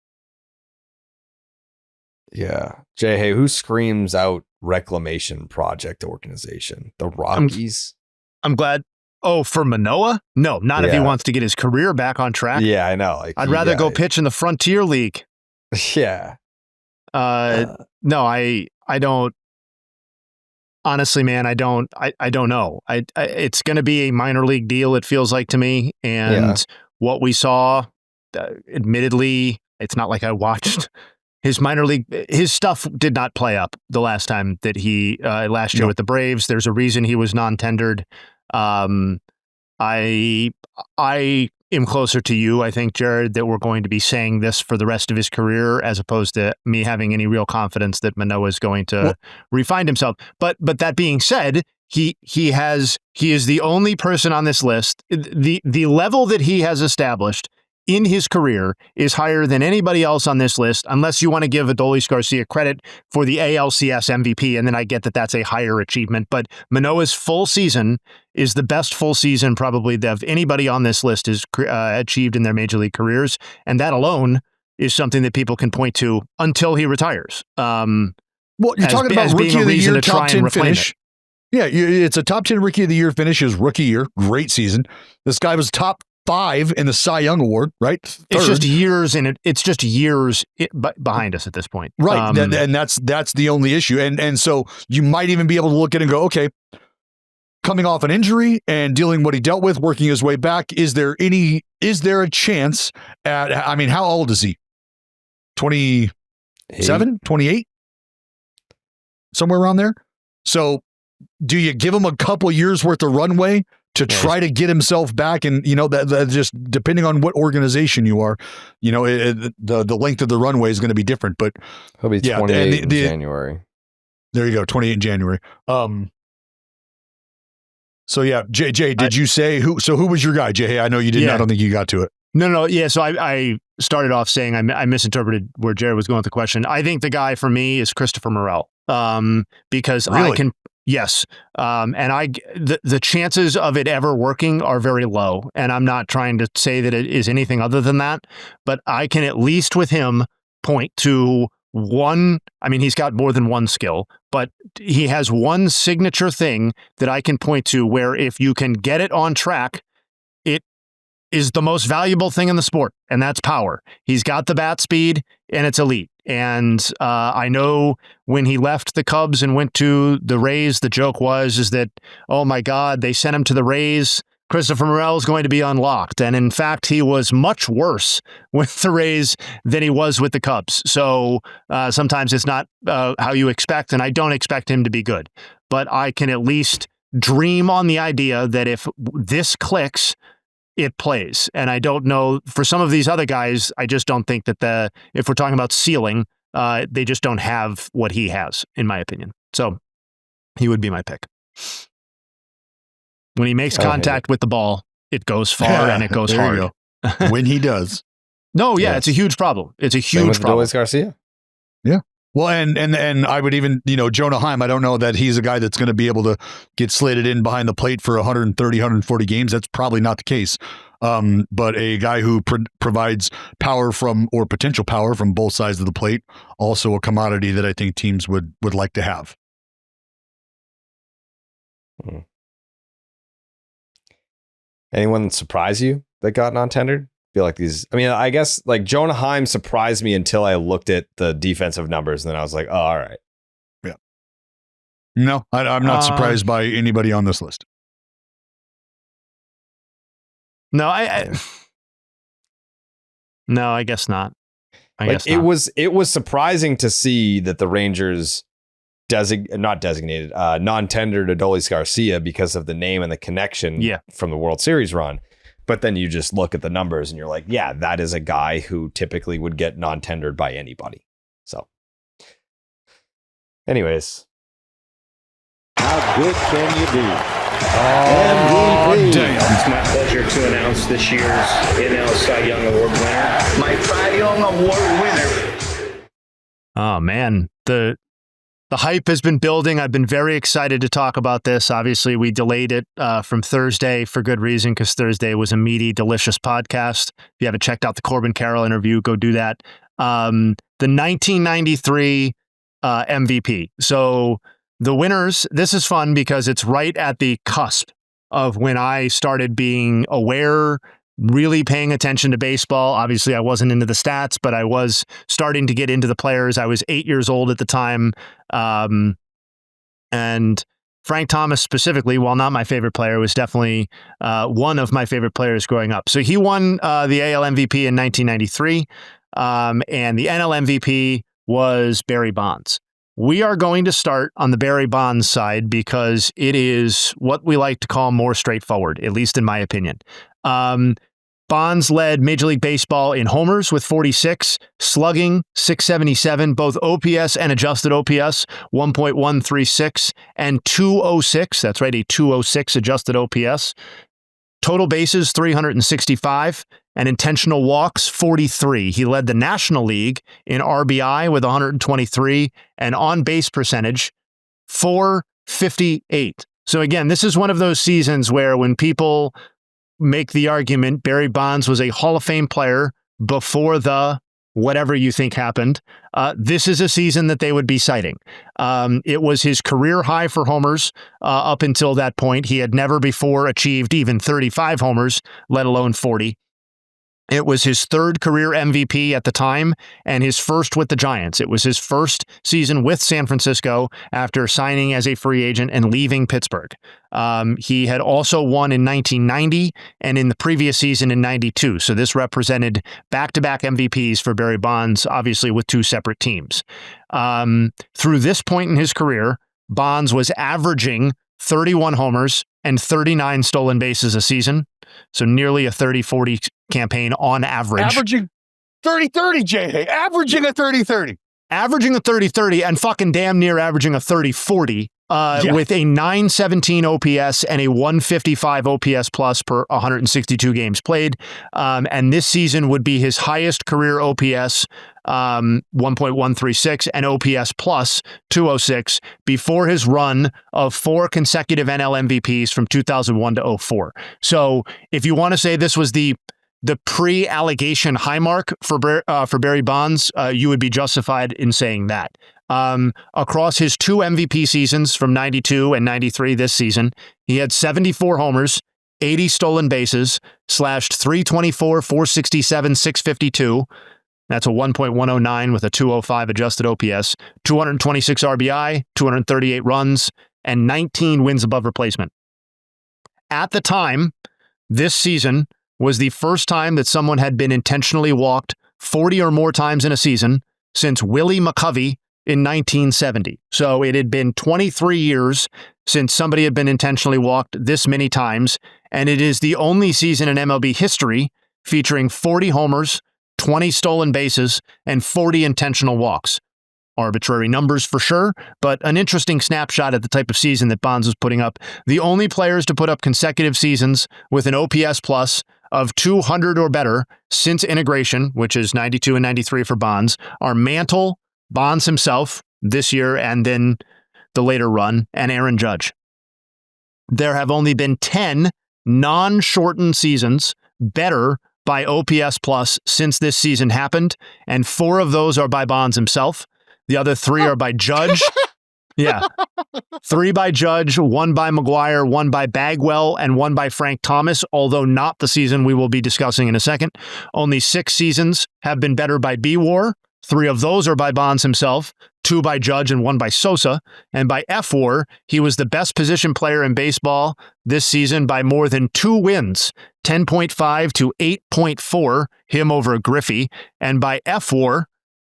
Yeah. Jayhay, who screams out reclamation project organization? The Rockies? I'm glad Oh, for Manoah? No, not if he wants to get his career back on track. Yeah, I know. Like, I'd rather go pitch in the Frontier League. Yeah. No, I don't. Honestly, man, I don't know. It's going to be a minor league deal, it feels like to me. And what we saw, admittedly, it's not like I watched his minor league. His stuff did not play up the last time that he, last year with the Braves. There's a reason he was non-tendered. I am closer to you, I think, Jared, that we're going to be saying this for the rest of his career, as opposed to me having any real confidence that Manoah is going to refine himself. But that being said, he is the only person on this list. The level that he has established in his career is higher than anybody else on this list, unless you want to give Adolis Garcia credit for the ALCS MVP, and then I get that that's a higher achievement. But Manoah's full season is the best full season probably that anybody on this list has achieved in their major league careers, and that alone is something that people can point to until he retires. Well, you're talking about Rookie of the Year, top 10 finish. Yeah, it's a top 10 Rookie of the Year finish, his rookie year. Great season. This guy was top 5 in the Cy Young Award, right? Third. It's just years, and it's just years behind us at this point, right? And that's the only issue. And so you might even be able to look at it and go, okay, coming off an injury and dealing what he dealt with, working his way back. Is there a chance at? I mean, how old is he? 27, 28, somewhere around there. So, do you give him a couple years worth of runway to try to get himself back? And, that just depending on what organization you are, the length of the runway is going to be different, but he'll be 28 in January. There you go. 28 in January. So yeah, Jay, did you say who was your guy? Jayhay, I know you didn't. Yeah. I don't think you got to it. No. Yeah. So I started off saying I misinterpreted where Jared was going with the question. I think the guy for me is Christopher Morel. Because really? I can, yes. And the chances of it ever working are very low. And I'm not trying to say that it is anything other than that, but I can at least with him point to one. I mean, he's got more than one skill, but he has one signature thing that I can point to where if you can get it on track, it is the most valuable thing in the sport, and that's power. He's got the bat speed, and it's elite. And I know when he left the Cubs and went to the Rays, the joke was that, oh my God, they sent him to the Rays. Christopher Morel is going to be unlocked. And in fact, he was much worse with the Rays than he was with the Cubs. So sometimes it's not how you expect, and I don't expect him to be good. But I can at least dream on the idea that if this clicks, it plays. And I don't know, for some of these other guys, I just don't think that if we're talking about ceiling, they just don't have what he has, in my opinion. So he would be my pick. When he makes contact with the ball, it goes far and it goes hard. When he does. No, yeah, it's a huge problem. It's a huge problem. Adolis Garcia. Yeah. Well, and I would even, Jonah Heim, I don't know that he's a guy that's going to be able to get slated in behind the plate for 130, 140 games. That's probably not the case. But a guy who provides power or potential power from both sides of the plate, also a commodity that I think teams would like to have. Anyone surprise you that got non-tendered? Feel like I guess like Jonah Heim surprised me until I looked at the defensive numbers, and then I was like, oh, all right. Yeah. No, I'm not surprised by anybody on this list. No, no, I guess not. It was surprising to see that the Rangers non-tendered Adolis Garcia because of the name and the connection from the World Series run. But then you just look at the numbers and you're like, yeah, that is a guy who typically would get non-tendered by anybody. So anyways. How good can you be? Oh, damn. It's my pleasure to announce this year's NL Cy Young Award winner. My Cy Young Award winner. Oh, man. The hype has been building. I've been very excited to talk about this. Obviously, we delayed it from Thursday for good reason, because Thursday was a meaty, delicious podcast. If you haven't checked out the Corbin Carroll interview, go do that. The 1993 MVP. So the winners, this is fun because it's right at the cusp of when I started being aware, really paying attention to baseball. Obviously, I wasn't into the stats, but I was starting to get into the players. I was 8 years old at the time. And Frank Thomas specifically, while not my favorite player, was definitely one of my favorite players growing up. So he won the AL MVP in 1993, and the NL MVP was Barry Bonds. We are going to start on the Barry Bonds side because it is what we like to call more straightforward, at least in my opinion. Bonds led Major League Baseball in homers with 46, slugging 677, both OPS and adjusted OPS 1.136 and 206. That's right, a 206 adjusted OPS. Total bases 365 and intentional walks 43. He led the National League in RBI with 123 and on base percentage 458. So again, this is one of those seasons where when people make the argument Barry Bonds was a Hall of Fame player before the whatever you think happened, this is a season that they would be citing. It was his career high for homers up until that point. He had never before achieved even 35 homers, let alone 40. It was his third career MVP at the time and his first with the Giants. It was his first season with San Francisco after signing as a free agent and leaving Pittsburgh. He had also won in 1990 and in the previous season in 92. So this represented back-to-back MVPs for Barry Bonds, obviously with two separate teams. Through this point in his career, Bonds was averaging 31 homers and 39 stolen bases a season. So nearly a 30-40 campaign on average. Averaging 30-30, Jayhay. Averaging a 30-30. Averaging a 30-30 and fucking damn near averaging a 30-40 with a 917 OPS and a 155 OPS plus per 162 games played. And this season would be his highest career OPS, 1.136, and OPS plus 206 before his run of 4 consecutive NL MVPs from 2001 to 04. So if you want to say this was the pre-allegation high mark for Barry Bonds, you would be justified in saying that. Across his 2 MVP seasons from 92 and 93 this season, he had 74 homers, 80 stolen bases, slashed 324, 467, 652. That's a 1.109 with a 205 adjusted OPS, 226 RBI, 238 runs, and 19 wins above replacement. At the time, this season was the first time that someone had been intentionally walked 40 or more times in a season since Willie McCovey in 1970. So it had been 23 years since somebody had been intentionally walked this many times, and it is the only season in MLB history featuring 40 homers, 20 stolen bases, and 40 intentional walks. Arbitrary numbers for sure, but an interesting snapshot at the type of season that Bonds was putting up. The only players to put up consecutive seasons with an OPS plus of 200 or better since integration, which is 92 and 93 for Bonds, are Mantle, Bonds himself this year and then the later run, and Aaron Judge. There have only been 10 non-shortened seasons better by OPS plus since this season happened, and 4 of those are by Bonds himself. The other 3 are by Judge. Yeah. 3 by Judge, 1 by McGuire, 1 by Bagwell, and 1 by Frank Thomas, although not the season we will be discussing in a second. Only 6 seasons have been better by B-War. 3 of those are by Bonds himself, 2 by Judge and 1 by Sosa. And by F-War, he was the best position player in baseball this season by more than 2 wins, 10.5 to 8.4, him over Griffey. And by F-War,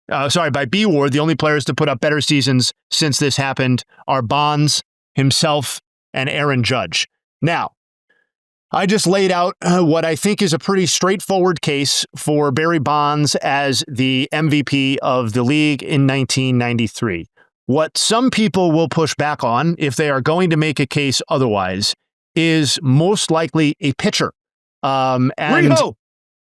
by B-War, the only players to put up better seasons since this happened are Bonds, himself, and Aaron Judge. Now, I just laid out what I think is a pretty straightforward case for Barry Bonds as the MVP of the league in 1993. What some people will push back on, if they are going to make a case otherwise, is most likely a pitcher. Rijo!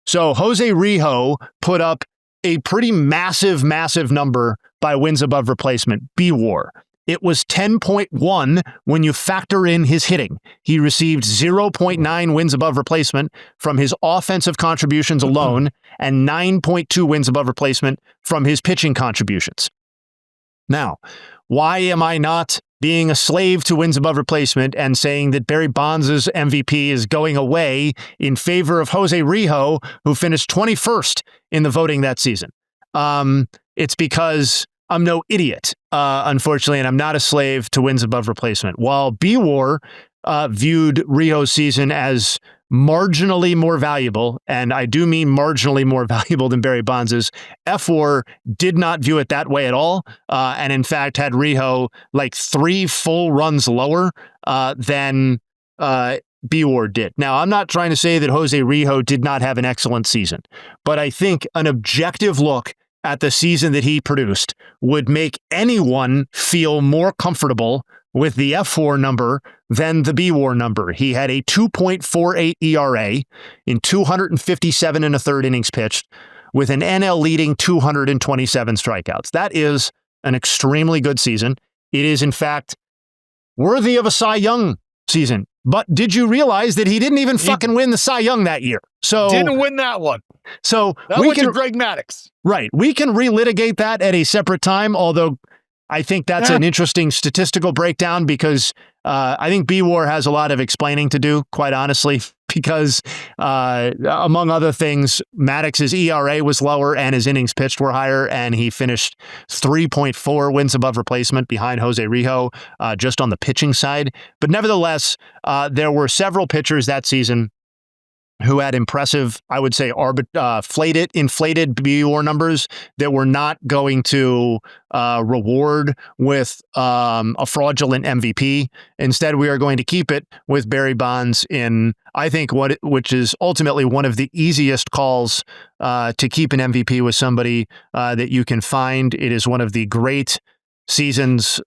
So Jose Rijo put up a pretty massive number by wins above replacement, B-War. It was 10.1 when you factor in his hitting. He received 0.9 wins above replacement from his offensive contributions alone and 9.2 wins above replacement from his pitching contributions. Now, why am I not being a slave to wins above replacement and saying that Barry Bonds' MVP is going away in favor of Jose Rijo, who finished 21st in the voting that season. It's because I'm no idiot, unfortunately, and I'm not a slave to wins above replacement. While B-War viewed Rijo's season as marginally more valuable, and I do mean marginally more valuable than Barry Bonds', F-War did not view it that way at all, and in fact had Rijo like 3 full runs lower than B-War did. Now, I'm not trying to say that Jose Rijo did not have an excellent season, but I think an objective look at the season that he produced would make anyone feel more comfortable with the F-War number than the B-War number. He had a 2.48 ERA in 257 and a third innings pitched with an NL leading 227 strikeouts. That is an extremely good season. It is, in fact, worthy of a Cy Young season. But did you realize that he didn't even fucking win the Cy Young that year? So didn't win that one. So that went to Greg Maddux. Right. We can relitigate that at a separate time, although I think that's an interesting statistical breakdown because I think B-War has a lot of explaining to do, quite honestly, because among other things, Maddox's ERA was lower and his innings pitched were higher, and he finished 3.4 wins above replacement behind Jose Rijo just on the pitching side. But nevertheless, there were several pitchers that season who had impressive, I would say, inflated B-War numbers that were not going to reward with a fraudulent MVP. Instead, we are going to keep it with Barry Bonds in, I think, which is ultimately one of the easiest calls to keep an MVP with somebody that you can find. It is one of the great seasons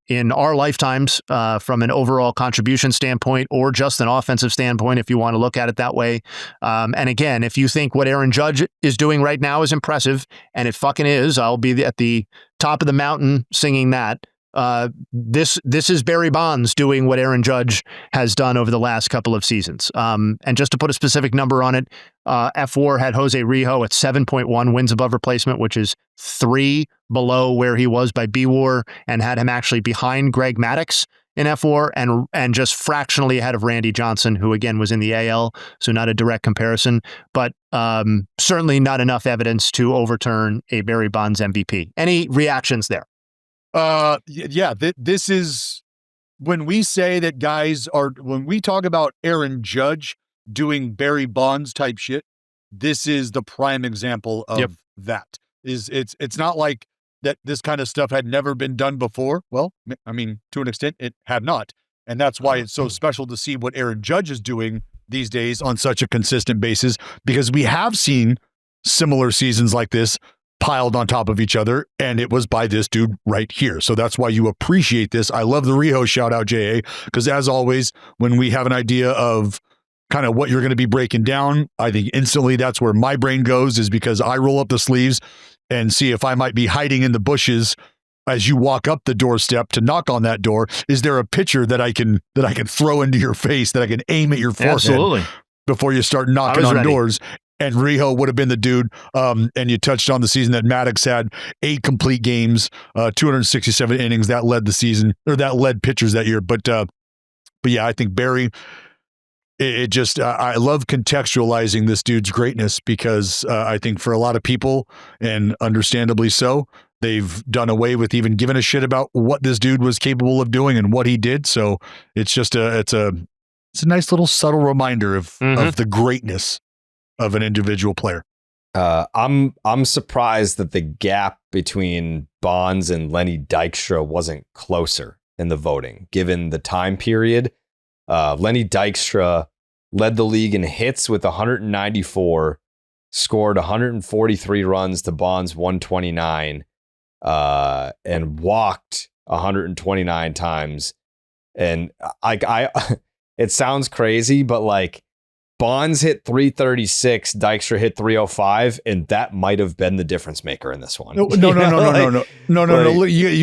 in our lifetimes from an overall contribution standpoint or just an offensive standpoint, if you want to look at it that way. And again, if you think what Aaron Judge is doing right now is impressive, and it fucking is, I'll be at the top of the mountain singing that. This is Barry Bonds doing what Aaron Judge has done over the last couple of seasons. And just to put a specific number on it, F-War had Jose Rijo at 7.1 wins above replacement, which is 3 below where he was by B-War, and had him actually behind Greg Maddux in F-War and just fractionally ahead of Randy Johnson, who again was in the AL, so not a direct comparison, but certainly not enough evidence to overturn a Barry Bonds MVP. Any reactions there? This is when we say that when we talk about Aaron Judge doing Barry Bonds type shit, this is the prime example of that. It's not like that this kind of stuff had never been done before. Well, I mean, to an extent it had not. And that's why it's so special to see what Aaron Judge is doing these days on such a consistent basis, because we have seen similar seasons like this piled on top of each other, and it was by this dude right here. So that's why you appreciate this. I love the Rijo shout out, Jayhay, because as always, when we have an idea of kind of what you're going to be breaking down, I think instantly that's where my brain goes, is because I roll up the sleeves and see if I might be hiding in the bushes as you walk up the doorstep to knock on that door. Is there a pitcher that I can throw into your face, that I can aim at your forehead? Absolutely. Before you start knocking on doors? And Rijo would have been the dude. And you touched on the season that Maddux had 8 complete games, 267 innings. That led the season, or that led pitchers that year. But yeah, I think Barry, I love contextualizing this dude's greatness, because I think for a lot of people, and understandably so, they've done away with even giving a shit about what this dude was capable of doing and what he did. So it's just it's a nice little subtle reminder of the greatness of an individual player. I'm surprised that the gap between Bonds and Lenny Dykstra wasn't closer in the voting, given the time period. Lenny Dykstra led the league in hits with 194, scored 143 runs to Bonds 129, and walked 129 times. And I it sounds crazy, but like, Bonds hit 336, Dykstra hit 305, and that might have been the difference maker in this one. No. You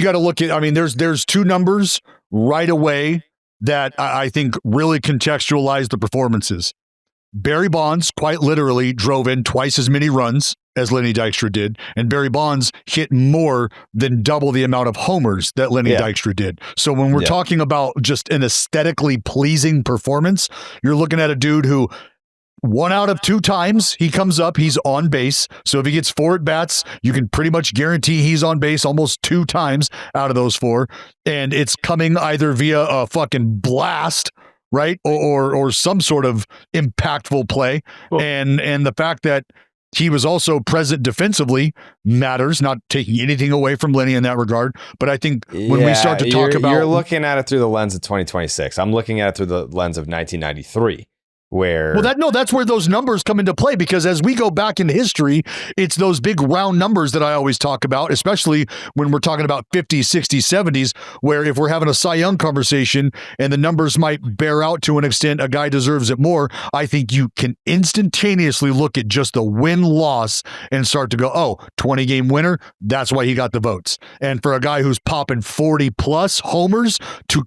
got to look at, I mean, there's 2 numbers right away that I think really contextualize the performances. Barry Bonds quite literally drove in twice as many runs as Lenny Dykstra did, and Barry Bonds hit more than double the amount of homers that Lenny Dykstra did. So when we're talking about just an aesthetically pleasing performance, you're looking at a dude who 1 out of 2 times he comes up, he's on base. So if he gets 4 at bats, you can pretty much guarantee he's on base almost 2 times out of those 4. And it's coming either via a fucking blast, right? Or some sort of impactful play. Well, and the fact that he was also present defensively matters, not taking anything away from Lenny in that regard. But I think when we start to talk about... You're looking at it through the lens of 2026. I'm looking at it through the lens of 1993. Where that's where those numbers come into play, because as we go back in history, it's those big round numbers that I always talk about, especially when we're talking about 50s, 60s, 70s, where if we're having a Cy Young conversation and the numbers might bear out to an extent, a guy deserves it more. I think you can instantaneously look at just the win-loss and start to go, 20-game winner, that's why he got the votes. And for a guy who's popping 40-plus homers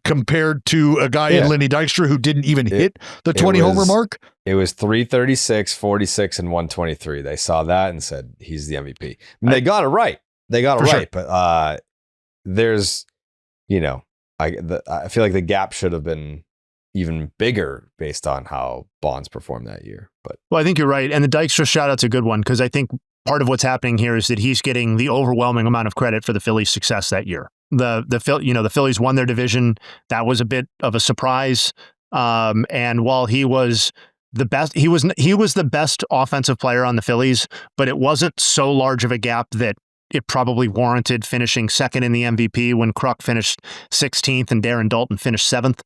compared to a guy in Lenny Dykstra who didn't even hit the 20-homer mark. It was 336, 46, and 123. They saw that and said he's the MVP. They got it right. Sure. But there's, I feel like the gap should have been even bigger based on how Bonds performed that year. But I think you're right, and the Dykstra shout out's a good one, because I think part of what's happening here is that he's getting the overwhelming amount of credit for the Phillies' success that year. The Phillies won their division. That was a bit of a surprise. And while he was the best, he was the best offensive player on the Phillies, but it wasn't so large of a gap that it probably warranted finishing second in the MVP when Kruk finished 16th and Darren Dalton finished 7th,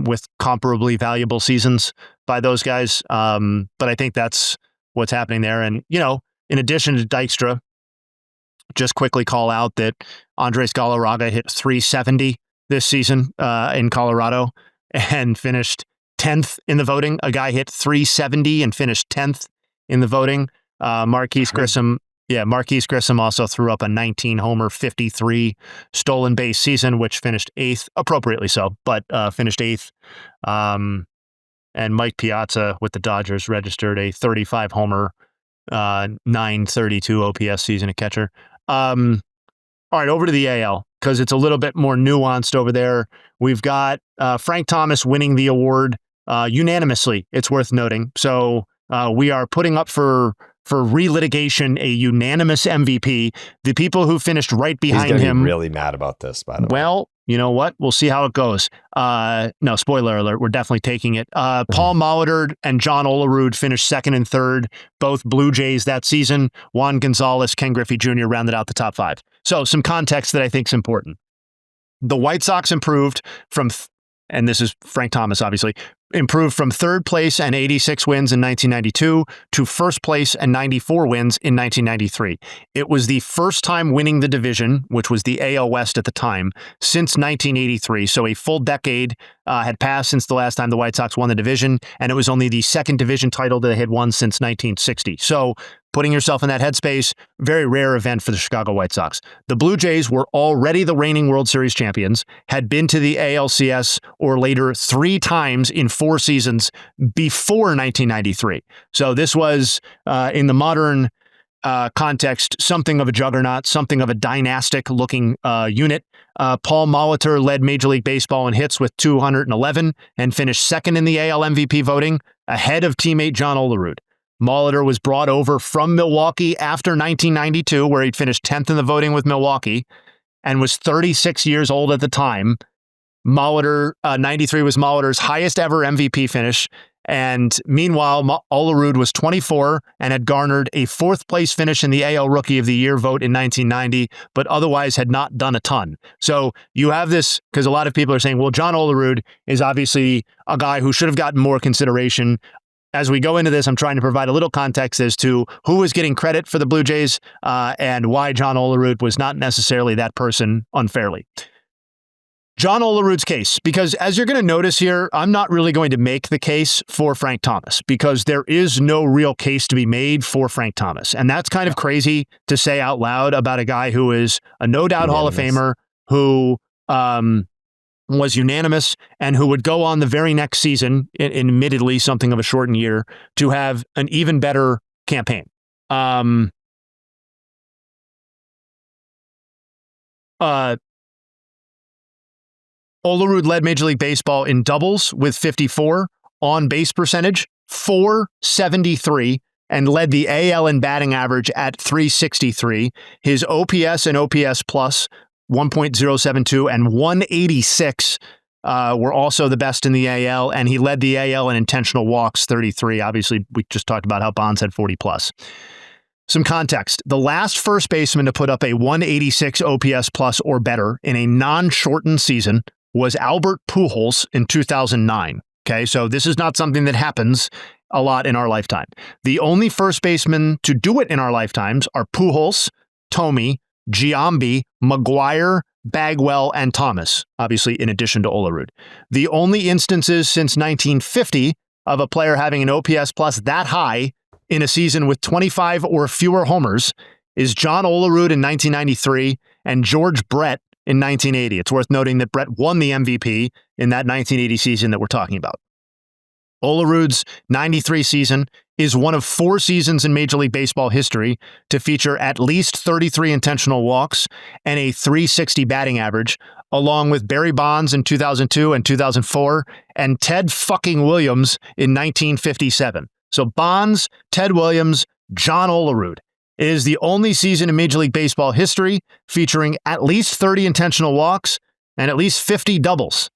with comparably valuable seasons by those guys. But I think that's what's happening there. And, in addition to Dykstra, just quickly call out that Andres Galarraga hit 370 this season in Colorado and finished 10th in the voting. A guy hit 370 and finished 10th in the voting. Marquise Grissom also threw up a 19-homer, 53 stolen base season, which finished 8th, appropriately so, but finished 8th. And Mike Piazza with the Dodgers registered a 35-homer, 932 OPS season at catcher. All right, over to the AL, because it's a little bit more nuanced over there. We've got Frank Thomas winning the award unanimously, it's worth noting. So we are putting up for relitigation a unanimous MVP. The people who finished right behind him... Be really mad about this, by the way. Well, you know what? We'll see how it goes. No, spoiler alert, we're definitely taking it. Paul Molitor and John Olerud finished second and third, both Blue Jays that season. Juan Gonzalez, Ken Griffey Jr. rounded out the top 5. So some context that I think is important. The White Sox improved from, and this is Frank Thomas, obviously, improved from third place and 86 wins in 1992 to first place and 94 wins in 1993. It was the first time winning the division, which was the AL West at the time, since 1983. So a full decade had passed since the last time the White Sox won the division, and it was only the second division title that they had won since 1960. So putting yourself in that headspace, very rare event for the Chicago White Sox. The Blue Jays were already the reigning World Series champions, had been to the ALCS or later 3 times in 4 seasons before 1993. So this was, in the modern context, something of a juggernaut, something of a dynastic-looking unit. Paul Molitor led Major League Baseball in hits with 211 and finished second in the AL MVP voting, ahead of teammate John Olerud. Molitor was brought over from Milwaukee after 1992, where he'd finished 10th in the voting with Milwaukee, and was 36 years old at the time. 93 was Molitor's highest ever MVP finish. And meanwhile, Olerud was 24 and had garnered a 4th place finish in the AL Rookie of the Year vote in 1990, but otherwise had not done a ton. So you have this, because a lot of people are saying, well, John Olerud is obviously a guy who should have gotten more consideration. As we go into this, I'm trying to provide a little context as to who was getting credit for the Blue Jays and why John Olerud was not necessarily that person unfairly. John Olerud's case, because as you're going to notice here, I'm not really going to make the case for Frank Thomas, because there is no real case to be made for Frank Thomas. And that's kind of crazy to say out loud about a guy who is a no doubt Hall of Famer, who was unanimous, and who would go on the very next season, admittedly something of a shortened year, to have an even better campaign. Olerud led Major League Baseball in doubles with 54, on base percentage 473, and led the AL in batting average at 363. His OPS and OPS plus 1.072 and 186 were also the best in the AL, and he led the AL in intentional walks, 33. Obviously, we just talked about how Bonds had 40 plus. Some context. The last first baseman to put up a 186 OPS plus or better in a non-shortened season was Albert Pujols in 2009. Okay, so this is not something that happens a lot in our lifetime. The only first basemen to do it in our lifetimes are Pujols, Thome, Giambi, McGuire, Bagwell, and Thomas, obviously in addition to Olerud. The only instances since 1950 of a player having an OPS plus that high in a season with 25 or fewer homers is John Olerud in 1993 and George Brett in 1980. It's worth noting that Brett won the MVP in that 1980 season that we're talking about. Olerud's 93 season is one of 4 seasons in Major League Baseball history to feature at least 33 intentional walks and a 360 batting average, along with Barry Bonds in 2002 and 2004 and Ted fucking Williams in 1957. So Bonds, Ted Williams, John Olerud. It is the only season in Major League Baseball history featuring at least 30 intentional walks and at least 50 doubles.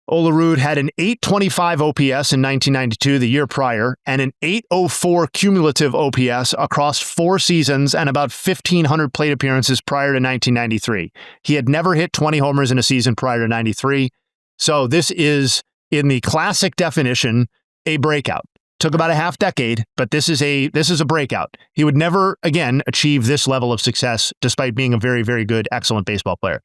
Olerud had an 825 OPS in 1992, the year prior, and an 804 cumulative OPS across 4 seasons and about 1,500 plate appearances prior to 1993. He had never hit 20 homers in a season prior to 93. So this is, in the classic definition, a breakout. Took about a half decade, but this is a breakout. He would never again achieve this level of success, despite being a very, very good, excellent baseball player.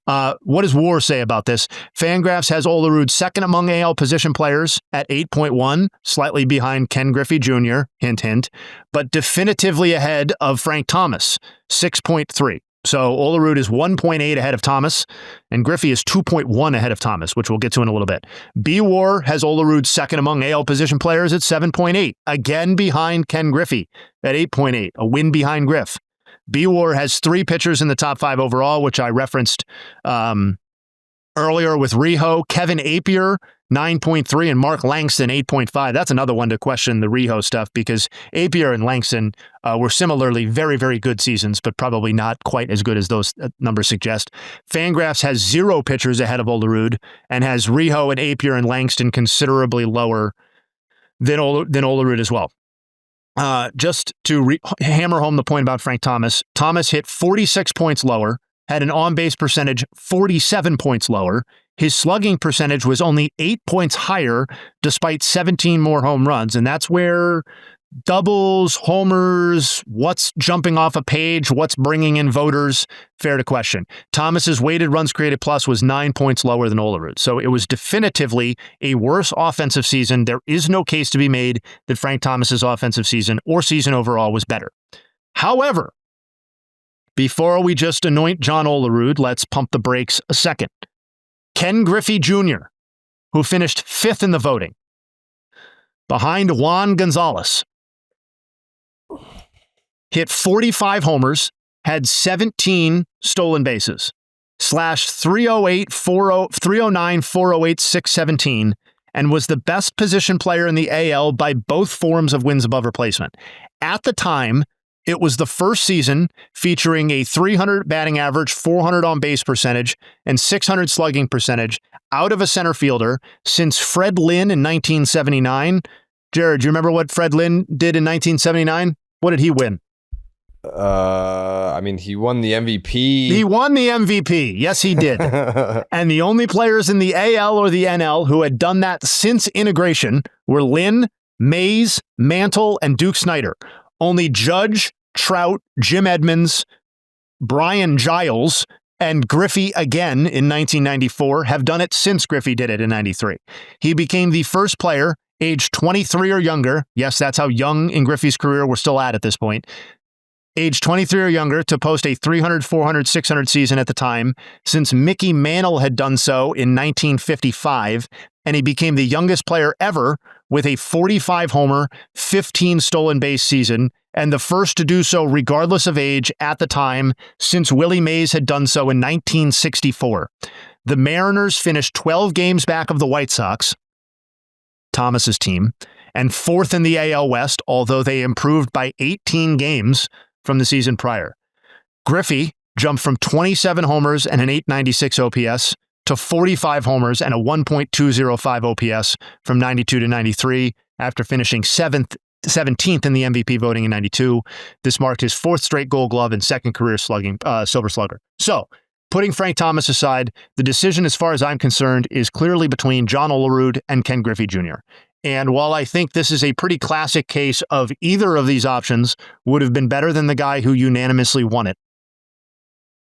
What does WAR say about this? Fangraphs has Olerud second among AL position players at 8.1, slightly behind Ken Griffey Jr., hint, hint, but definitively ahead of Frank Thomas, 6.3. So Olerud is 1.8 ahead of Thomas, and Griffey is 2.1 ahead of Thomas, which we'll get to in a little bit. B-War has Olerud second among AL position players at 7.8, again behind Ken Griffey at 8.8, a win behind Griff. B-War has 3 pitchers in the top 5 overall, which I referenced earlier with Rijo. Kevin Apier, 9.3, and Mark Langston, 8.5. That's another one to question the Rijo stuff, because Apier and Langston were similarly very, very good seasons, but probably not quite as good as those numbers suggest. Fangraphs has 0 pitchers ahead of Olerud and has Rijo and Apier and Langston considerably lower than Olerud as well. Just to hammer home the point about Frank Thomas, Thomas hit 46 points lower, had an on-base percentage 47 points lower. His slugging percentage was only 8 points higher despite 17 more home runs. And that's where doubles, homers, what's jumping off a page, what's bringing in voters, fair to question. Thomas's weighted runs created plus was 9 points lower than Olerud. So it was definitively a worse offensive season. There is no case to be made that Frank Thomas's offensive season or season overall was better. However, before we just anoint John Olerud, let's pump the brakes a second. Ken Griffey Jr., who finished 5th in the voting, behind Juan Gonzalez, hit 45 homers, had 17 stolen bases, slashed 309, 408, 617, and was the best position player in the AL by both forms of wins above replacement. At the time, it was the first season featuring a 300 batting average, 400 on base percentage, and 600 slugging percentage out of a center fielder since Fred Lynn in 1979. Jared, do you remember what Fred Lynn did in 1979? What did he win? I mean, he won the MVP. He won the MVP. Yes, he did. And the only players in the AL or the NL who had done that since integration were Lynn, Mays, Mantle, and Duke Snider. Only Judge, Trout, Jim Edmonds, Brian Giles, and Griffey again in 1994 have done it since Griffey did it in 93. He became the first player, aged 23 or younger, yes, that's how young in Griffey's career we're still at this point, age 23 or younger, to post a 300, 400, 600 season at the time, since Mickey Mantle had done so in 1955, and he became the youngest player ever with a 45 homer, 15 stolen base season, and the first to do so regardless of age at the time since Willie Mays had done so in 1964. The Mariners finished 12 games back of the White Sox, Thomas's team, and fourth in the AL West, although they improved by 18 games from the season prior. Griffey jumped from 27 homers and an 896 OPS to 45 homers and a 1.205 OPS from 92 to 93 after finishing 17th in the MVP voting in 92. This marked his fourth straight Gold Glove and second career Silver Slugger. So, putting Frank Thomas aside, the decision, as far as I'm concerned, is clearly between John Olerud and Ken Griffey Jr. And while I think this is a pretty classic case of either of these options would have been better than the guy who unanimously won it,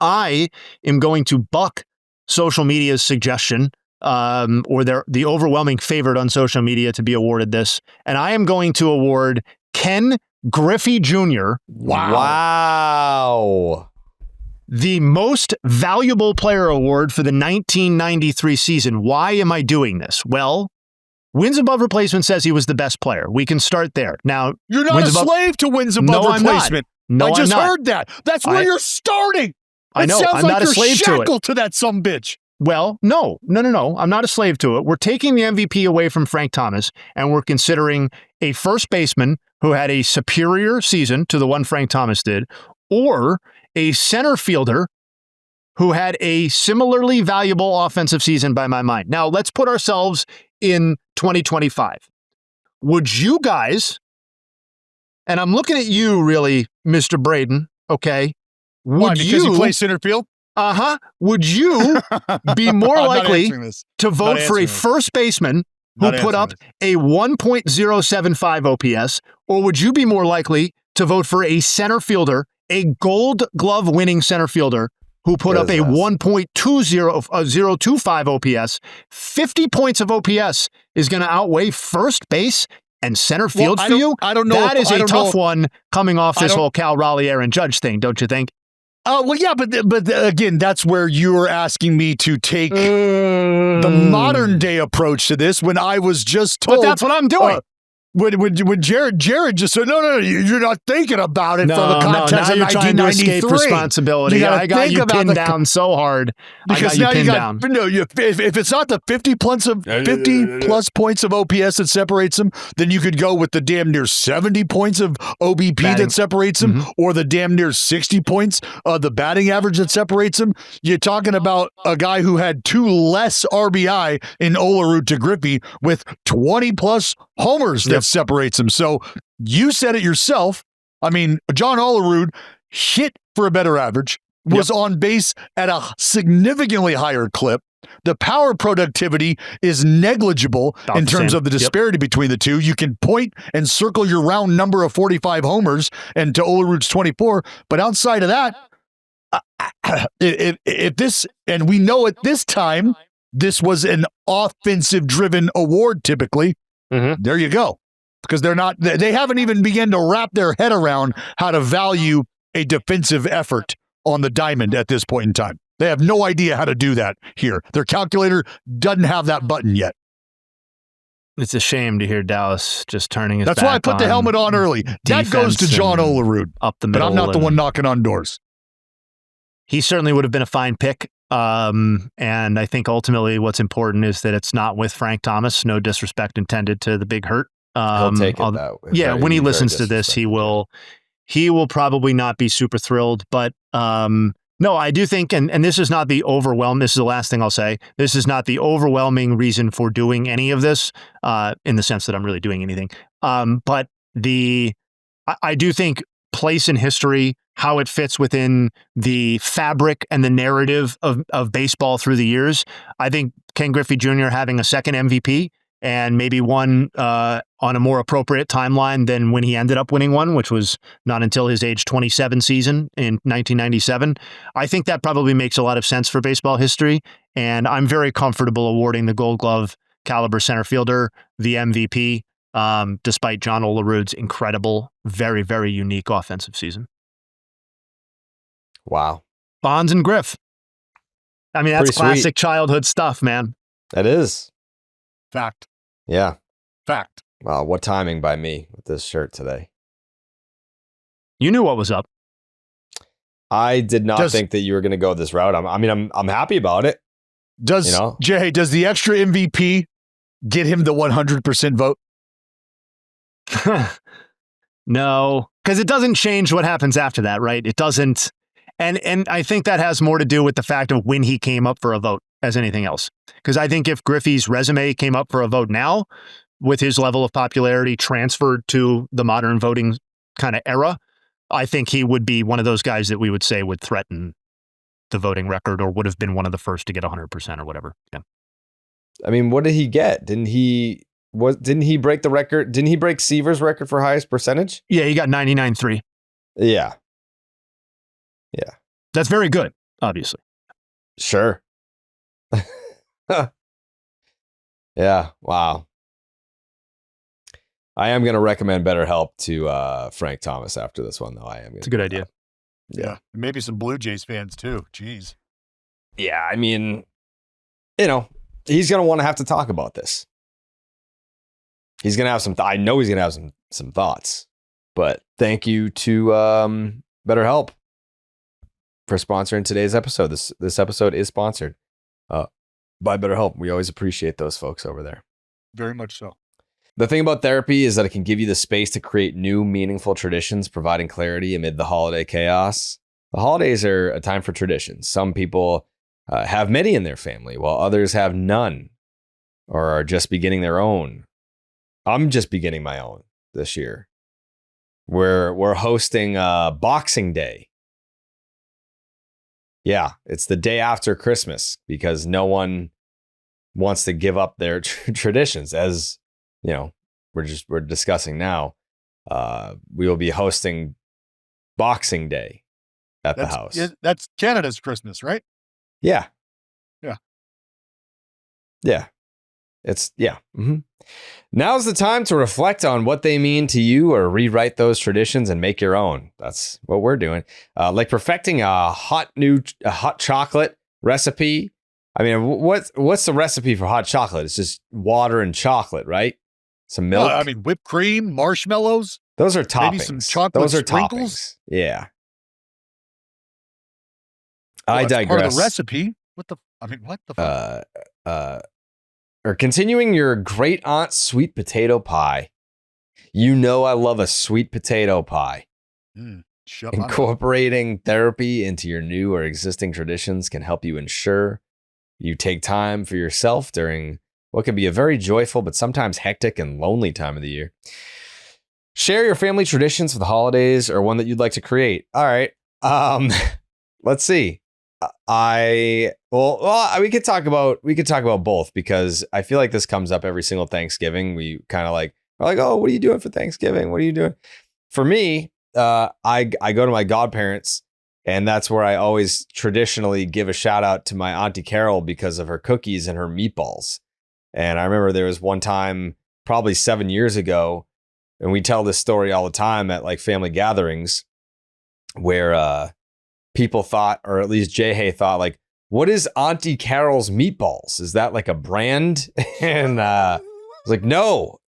I am going to buck social media's suggestion, or the overwhelming favorite on social media to be awarded this, and I am going to award Ken Griffey Jr. Wow. The Most Valuable Player Award for the 1993 season. Why am I doing this? Well, wins above replacement says he was the best player. We can start there. Now, you're not a slave to wins above replacement. No, I just heard that. That's where you're starting. I know. I'm not a slave to it. Shackled to that sumbitch. Well, no. I'm not a slave to it. We're taking the MVP away from Frank Thomas, and we're considering a first baseman who had a superior season to the one Frank Thomas did, or a center fielder who had a similarly valuable offensive season by my mind. Now, let's put ourselves in 2025. Would you guys, and I'm looking at you really, Mr. Braden, okay? Because you play center field? Would you be more likely to vote for a first baseman who put up a 1.075 OPS, or would you be more likely to vote for a center fielder, a Gold Glove winning center fielder who put up a 1.025 OPS? 50 points of OPS is going to outweigh first base and center field for you? I don't know. That is a tough one coming off this whole Cal Raleigh, Aaron Judge thing, don't you think? Well, yeah, but again, that's where you were asking me to take the modern day approach to this when I was just told. But that's what I'm doing. When Jared just said, no, you're not thinking about it from the context now of you're trying to escape 1993. responsibility. I got you pinned down so hard. Because now you got, if it's not the 50 plus points of OPS that separates them, then you could go with the damn near 70 points of OBP that separates them, or the damn near 60 points of the batting average that separates them. You're talking about a guy who had 2 less RBI in Olerud to Griffey with 20 plus homers that separates them. So you said it yourself. I mean, John Olerud hit for a better average, was on base at a significantly higher clip. The power productivity is negligible in terms of the disparity between the two. You can point and circle your round number of 45 homers and to Olerud's 24, but outside of that, if this, and we know at this time, this was an offensive-driven award typically, there you go. Because they haven't even begun to wrap their head around how to value a defensive effort on the diamond at this point in time. They have no idea how to do that here. Their calculator doesn't have that button yet. It's a shame to hear Dallas just turning his That's back why I put the helmet on early. That goes to John Olerud. Up the middle. But I'm not the one knocking on doors. He certainly would have been a fine pick. And I think ultimately what's important is that it's not with Frank Thomas. No disrespect intended to the Big Hurt. He'll take it that way. Yeah, when he listens to this, he will probably not be super thrilled. But no, I do think, and this is not the overwhelming, this is the last thing I'll say, this is not the overwhelming reason for doing any of this, in the sense that I'm really doing anything. But I do think place in history, how it fits within the fabric and the narrative of baseball through the years. I think Ken Griffey Jr. having a second MVP and maybe one on a more appropriate timeline than when he ended up winning one, which was not until his age 27 season in 1997. I think that probably makes a lot of sense for baseball history, and I'm very comfortable awarding the Gold Glove caliber center fielder the MVP, despite John Olerud's incredible, very, very unique offensive season. Wow. Bonds and Griff. I mean, that's Pretty classic sweet. childhood stuff, man. That is. Fact. Yeah. Fact. Wow. What timing by me with this shirt today? You knew what was up. I did not think that you were going to go this route. I'm happy about it. Does Jay, does the extra MVP get him the 100% vote? No, because it doesn't change what happens after that, right? It doesn't. And I think that has more to do with the fact of when he came up for a vote as anything else. Because I think if Griffey's resume came up for a vote now, with his level of popularity transferred to the modern voting kind of era, I think he would be one of those guys that we would say would threaten the voting record or would have been one of the first to get 100% or whatever. Yeah. I mean, what did he get? Didn't he break the record? Didn't he break Seaver's record for highest percentage? Yeah, he got 99.3. Yeah. That's very good, obviously. Sure. Yeah. Wow. I am going to recommend BetterHelp to Frank Thomas after this one, though. It's a good idea. Yeah. Maybe some Blue Jays fans, too. Jeez. Yeah. I mean, he's going to want to have to talk about this. He's going to have I know he's going to have some thoughts. But thank you to BetterHelp for sponsoring today's episode. This episode is sponsored by BetterHelp. We always appreciate those folks over there. Very much so. The thing about therapy is that it can give you the space to create new, meaningful traditions, providing clarity amid the holiday chaos. The holidays are a time for traditions. Some people have many in their family, while others have none or are just beginning their own. I'm just beginning my own this year. We're hosting Boxing Day. Yeah, it's the day after Christmas because no one wants to give up their traditions. As we're discussing now. We will be hosting Boxing Day at the house. That's Canada's Christmas, right? Yeah. Yeah. Yeah. Mm-hmm. Now's the time to reflect on what they mean to you or rewrite those traditions and make your own. That's what we're doing. Like perfecting a hot chocolate recipe. I mean, what's the recipe for hot chocolate? It's just water and chocolate, right? Some milk. No, I mean, whipped cream, marshmallows. Those are toppings. Maybe some chocolate Those are sprinkles. Toppings. Yeah. Well, I digress. Part of the recipe. What the fuck? Or continuing your great aunt's sweet potato pie. I love a sweet potato pie. Incorporating therapy into your new or existing traditions can help you ensure you take time for yourself during what can be a very joyful but sometimes hectic and lonely time of the year. Share your family traditions for the holidays or one that you'd like to create. All right. Let's see. We could talk about both because I feel like this comes up every single Thanksgiving. We kind of we're like, oh, what are you doing for Thanksgiving? What are you doing? For me, I go to my godparents, and that's where I always traditionally give a shout out to my Auntie Carol because of her cookies and her meatballs. And I remember there was one time, probably 7 years ago, and we tell this story all the time at family gatherings, where people thought, or at least Jayhay thought, what is Auntie Carol's meatballs? Is that like a brand? And I was like, no,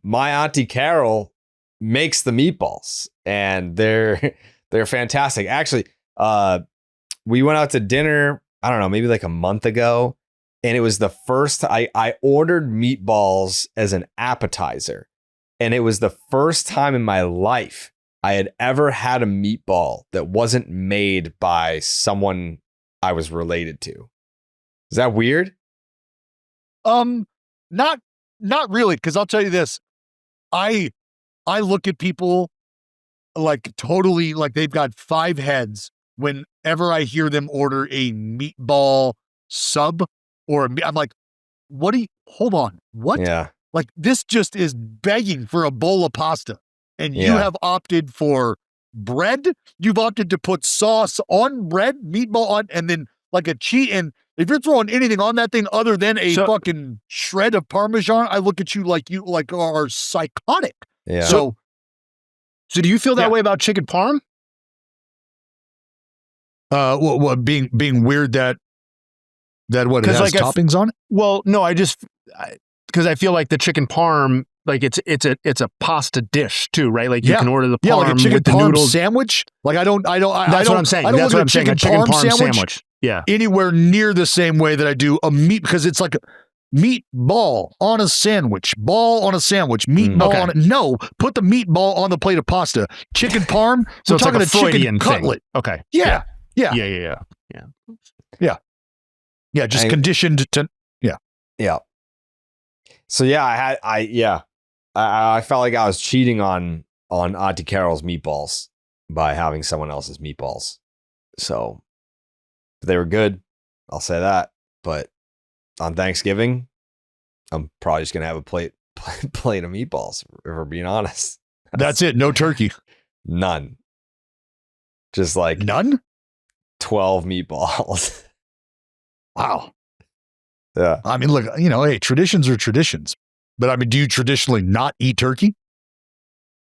my Auntie Carol makes the meatballs, and they're fantastic. Actually, we went out to dinner, I don't know, maybe a month ago, and it was the first I ordered meatballs as an appetizer, and it was the first time in my life I had ever had a meatball that wasn't made by someone I was related to. Is that weird? Not really, because I'll tell you this. I look at people totally they've got 5 heads whenever I hear them order a meatball sub I'm like, hold on, what? Yeah. This just is begging for a bowl of pasta. And you have opted for bread. You've opted to put sauce on bread, meatball on, and then a cheese. And if you're throwing anything on that thing other than a fucking shred of Parmesan, I look at you like you are psychotic. Yeah. So do you feel that way about chicken parm? Being weird that what it has like toppings on it? Well, no, because I feel like the chicken parm, like it's a pasta dish too, right? Like you can order the parm like a chicken with the parm noodles sandwich. Like That's what I'm saying. I don't That's look what at I'm saying. A chicken parm sandwich. Yeah. Anywhere near the same way that I do a meat, because it's like a meatball on a sandwich, ball on a sandwich, meatball on it. No, put the meatball on the plate of pasta. Chicken parm. So we're it's talking like a chicken Freudian cutlet. thing. Okay. Yeah. Just conditioned to. Yeah. So yeah, I felt like I was cheating on Auntie Carol's meatballs by having someone else's meatballs. So they were good, I'll say that. But on Thanksgiving, I'm probably just gonna have a plate of meatballs, if we're being honest. That's it. No turkey. None. Just like none. 12 meatballs. Wow. Yeah. I mean, look, hey, traditions are traditions. But I mean, do you traditionally not eat turkey?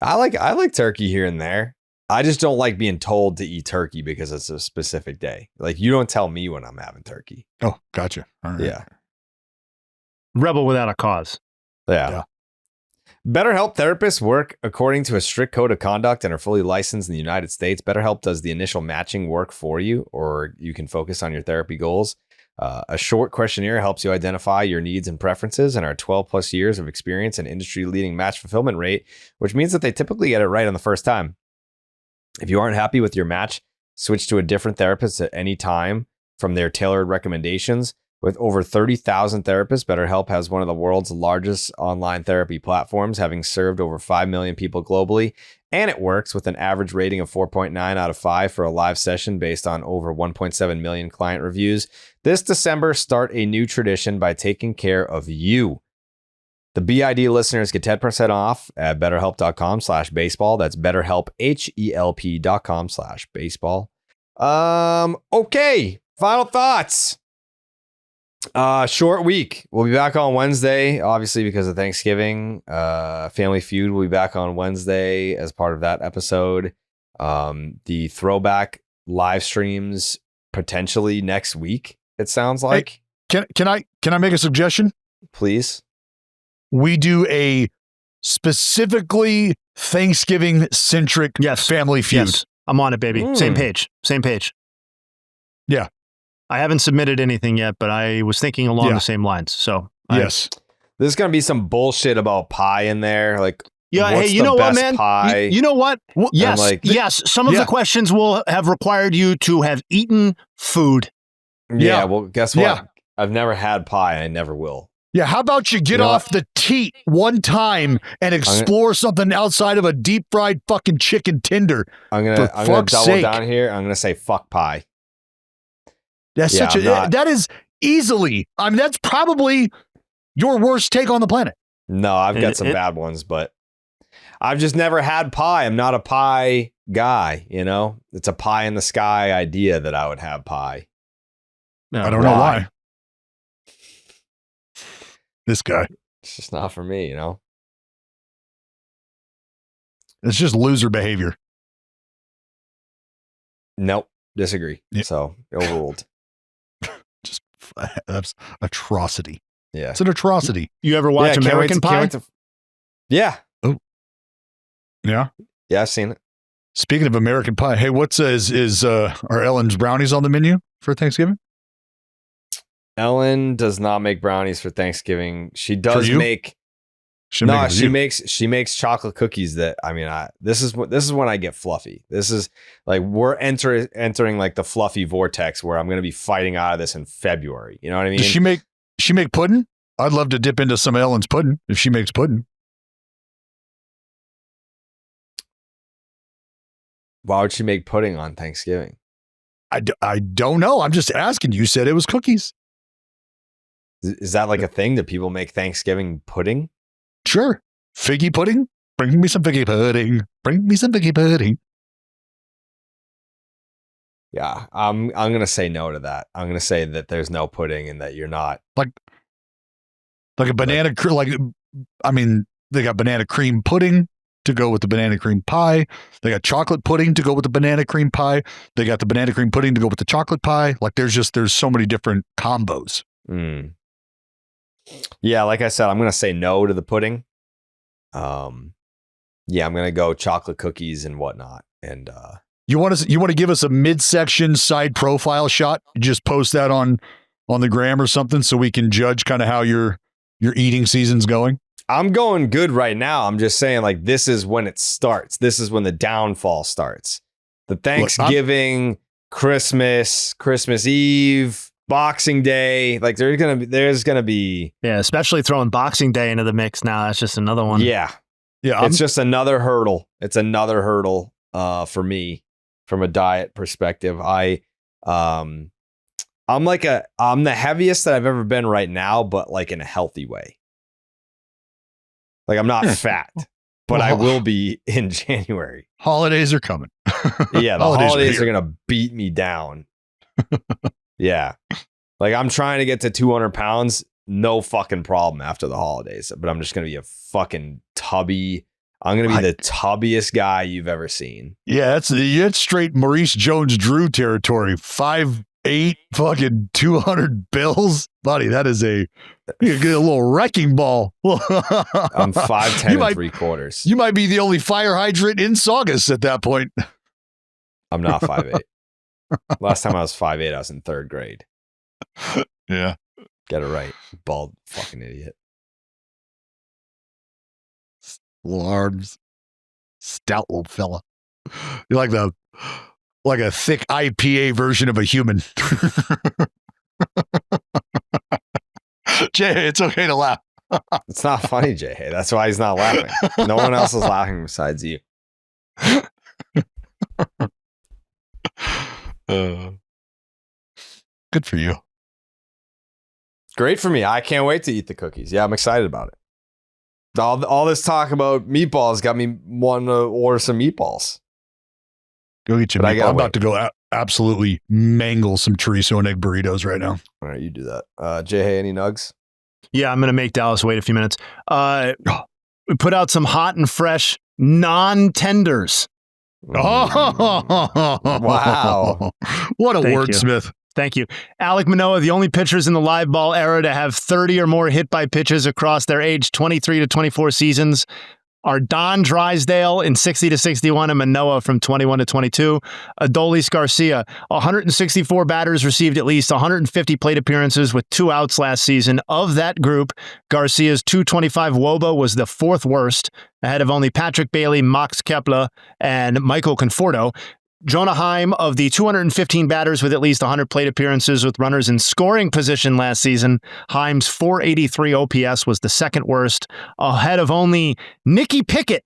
I like turkey here and there. I just don't like being told to eat turkey because it's a specific day. Like, you don't tell me when I'm having turkey. Oh, gotcha. All right. Yeah. Rebel without a cause. Yeah. BetterHelp therapists work according to a strict code of conduct and are fully licensed in the United States. BetterHelp does the initial matching work for you, or you can focus on your therapy goals. A short questionnaire helps you identify your needs and preferences, and our 12 plus years of experience and industry leading match fulfillment rate, which means that they typically get it right on the first time. If you aren't happy with your match, switch to a different therapist at any time from their tailored recommendations. With over 30,000 therapists, BetterHelp has one of the world's largest online therapy platforms, having served over 5 million people globally. And it works with an average rating of 4.9 out of 5 for a live session based on over 1.7 million client reviews. This December, start a new tradition by taking care of you. The BID listeners get 10% off at betterhelp.com/baseball. That's BetterHelp, HELP.com/baseball. Okay. Final thoughts. Short week. We'll be back on Wednesday, obviously because of Thanksgiving. Family Feud will be back on Wednesday as part of that episode. The throwback live streams potentially next week, it sounds like. Hey, can I make a suggestion? Please. We do a specifically Thanksgiving centric Family Feud. Yes. I'm on it, baby. Same page. Yeah. I haven't submitted anything yet, but I was thinking along the same lines. So yes, there's going to be some bullshit about pie in there. Like, hey, you know what, man? Pie? You know what? Yes, yes. Some of the questions will have required you to have eaten food. Yeah. Well, guess what? Yeah. I've never had pie. I never will. Yeah. How about you get off the teat one time and explore something outside of a deep fried fucking chicken tender? I'm gonna double down here. I'm gonna say fuck pie. That's that is easily, I mean, that's probably your worst take on the planet. No, I've got some bad ones, but I've just never had pie. I'm not a pie guy, It's a pie in the sky idea that I would have pie. No, I don't know why. This guy. It's just not for me, It's just loser behavior. Nope. Disagree. Yeah. So overruled. That's atrocity. Yeah. It's an atrocity. You ever watch American Pie? Yeah. Oh. Yeah. Yeah, I've seen it. Speaking of American Pie, hey, are Ellen's brownies on the menu for Thanksgiving? Ellen does not make brownies for Thanksgiving. She does make. She makes chocolate cookies that, this is when I get fluffy. This is like we're entering like the fluffy vortex where I'm going to be fighting out of this in February. You know what I mean? Does she make pudding? I'd love to dip into some Ellen's pudding if she makes pudding. Why would she make pudding on Thanksgiving? I don't know. I'm just asking. You said it was cookies. Is that like a thing that people make Thanksgiving pudding? Sure. Figgy pudding? Bring me some figgy pudding. Bring me some figgy pudding. Yeah, I'm going to say no to that. I'm going to say that there's no pudding and that you're not. Like a banana, they got banana cream pudding. to go with the banana cream pie. They got chocolate pudding to go with the banana cream pie. They got the banana cream pudding to go with the chocolate pie. Like there's so many different combos. Yeah, like I said, I'm going to say no to the pudding. Yeah, I'm going to go chocolate cookies and whatnot. And you want to give us a midsection side profile shot? Just post that on the gram or something so we can judge kind of how your eating season's going. I'm going good right now. I'm just saying, like, this is when it starts. This is when the downfall starts. The Thanksgiving, Christmas Eve, Boxing Day. Like, there's gonna be. Yeah, especially throwing Boxing Day into the mix now. That's just another one. Yeah. It's just another hurdle. It's another hurdle for me from a diet perspective. I'm the heaviest that I've ever been right now, but like in a healthy way. Like I'm not fat, but I will be in January. Holidays are coming. Yeah, the holidays are going to beat me down. Yeah. Like I'm trying to get to 200 pounds. No fucking problem after the holidays, but I'm just going to be a fucking tubby. I'm going to be the tubbiest guy you've ever seen. Yeah, that's straight Maurice Jones-Drew territory. 5'8", fucking 200 bills. Buddy, that is you get a little wrecking ball. I'm 5'10" and 3/4. You might be the only fire hydrant in Saugus at that point. I'm not 5'8". Last time I was 5'8", I was in 3rd grade. Yeah. Get it right. Bald fucking idiot. Little arms. Stout little fella. You're like a thick IPA version of a human. Jayhay, it's okay to laugh. It's not funny, Jayhay. That's why he's not laughing. No one else is laughing besides you. Good for you. Great for me. I can't wait to eat the cookies. Yeah, I'm excited about it. All this talk about meatballs got me wanting to order some meatballs. Go get your meatballs. I'm about to go absolutely mangle some chorizo and egg burritos right now. All right, you do that. Jayhay, any nugs? Yeah, I'm going to make Dallas wait a few minutes. We put out some hot and fresh non-tenders. Oh, wow. What a wordsmith. Thank you. Alek Manoah, the only pitchers in the live ball era to have 30 or more hit by pitches across their age 23 to 24 seasons are Don Drysdale in 60 to 61 and Manoah from 21 to 22. Adolis Garcia, 164 batters received at least 150 plate appearances with 2 outs last season. Of that group, Garcia's 225 WOBA was the 4th worst, ahead of only Patrick Bailey, Max Kepler, and Michael Conforto. Jonah Heim, of the 215 batters with at least 100 plate appearances with runners in scoring position last season, Heim's 483 OPS was the 2nd worst, ahead of only Nicky Pickett,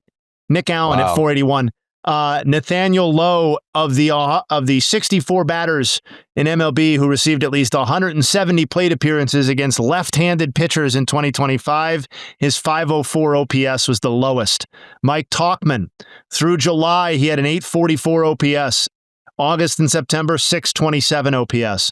Nick Allen at 481. Nathaniel Lowe, of the 64 batters in MLB who received at least 170 plate appearances against left-handed pitchers in 2025, his 504 OPS was the lowest. Mike Tauchman, through July, he had an 844 OPS. August and September, 627 OPS.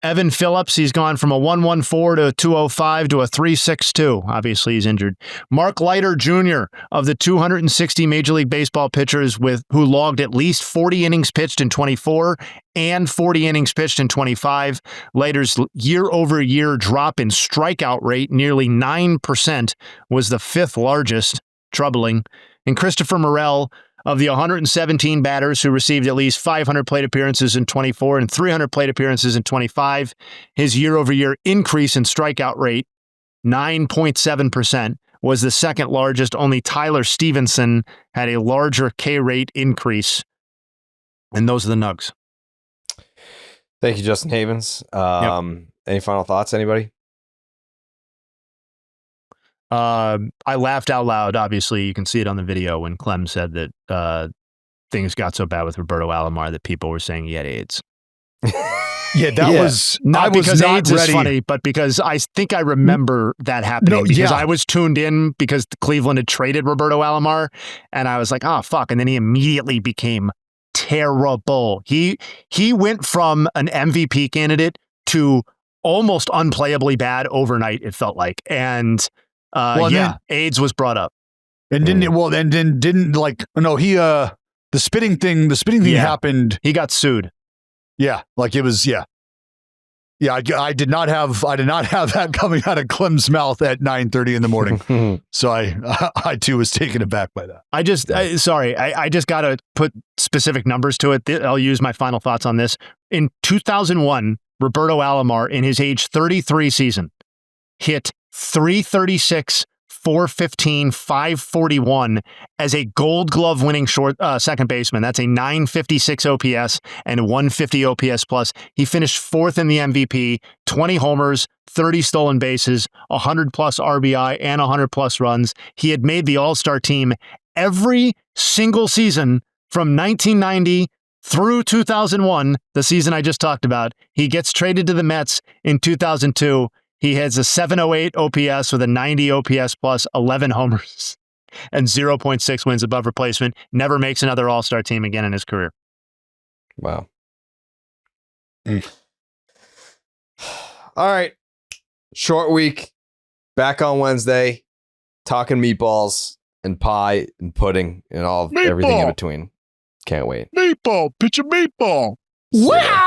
Evan Phillips, he's gone from a 114 to a 205 to a 362. Obviously, he's injured. Mark Leiter Jr., of the 260 Major League Baseball pitchers who logged at least 40 innings pitched in 24 and 40 innings pitched in 25. Leiter's year-over-year drop in strikeout rate, nearly 9%, was the 5th largest. Troubling. And Christopher Morel, of the 117 batters who received at least 500 plate appearances in 24 and 300 plate appearances in 25, his year-over-year increase in strikeout rate, 9.7%, was the 2nd largest. Only Tyler Stevenson had a larger K rate increase. And those are the Nugs. Thank you, Justin Havens. Any final thoughts, anybody? I laughed out loud. Obviously, you can see it on the video when Clem said that things got so bad with Roberto Alomar that people were saying he had AIDS. Yeah, that was not because AIDS ready. is funny, but because I think I remember that happening because I was tuned in because Cleveland had traded Roberto Alomar, and I was like, oh, fuck. And then he immediately became terrible. He went from an MVP candidate to almost unplayably bad overnight, it felt like. And AIDS was brought up. And didn't like, no, he, the spitting thing happened. He got sued. Yeah. Like it was, yeah. Yeah. I did not have that coming out of Clem's mouth at 9:30 in the morning. So I too was taken aback by that. I just got to put specific numbers to it. I'll use my final thoughts on this. In 2001, Roberto Alomar in his age 33 season hit 336, 415, 541 as a Gold Glove winning second baseman. That's a 956 OPS and 150 OPS plus. He finished fourth in the MVP, 20 homers, 30 stolen bases, 100 plus RBI and 100 plus runs. He had made the All-Star team every single season from 1990 through 2001, the season I just talked about. He gets traded to the Mets in 2002. He has a 708 OPS with a 90 OPS plus, 11 homers, and 0.6 wins above replacement. Never makes another All-Star team again in his career. Wow. All right. Short week. Back on Wednesday. Talking meatballs and pie and pudding and everything in between. Can't wait. Meatball. Pitch a meatball. Wow.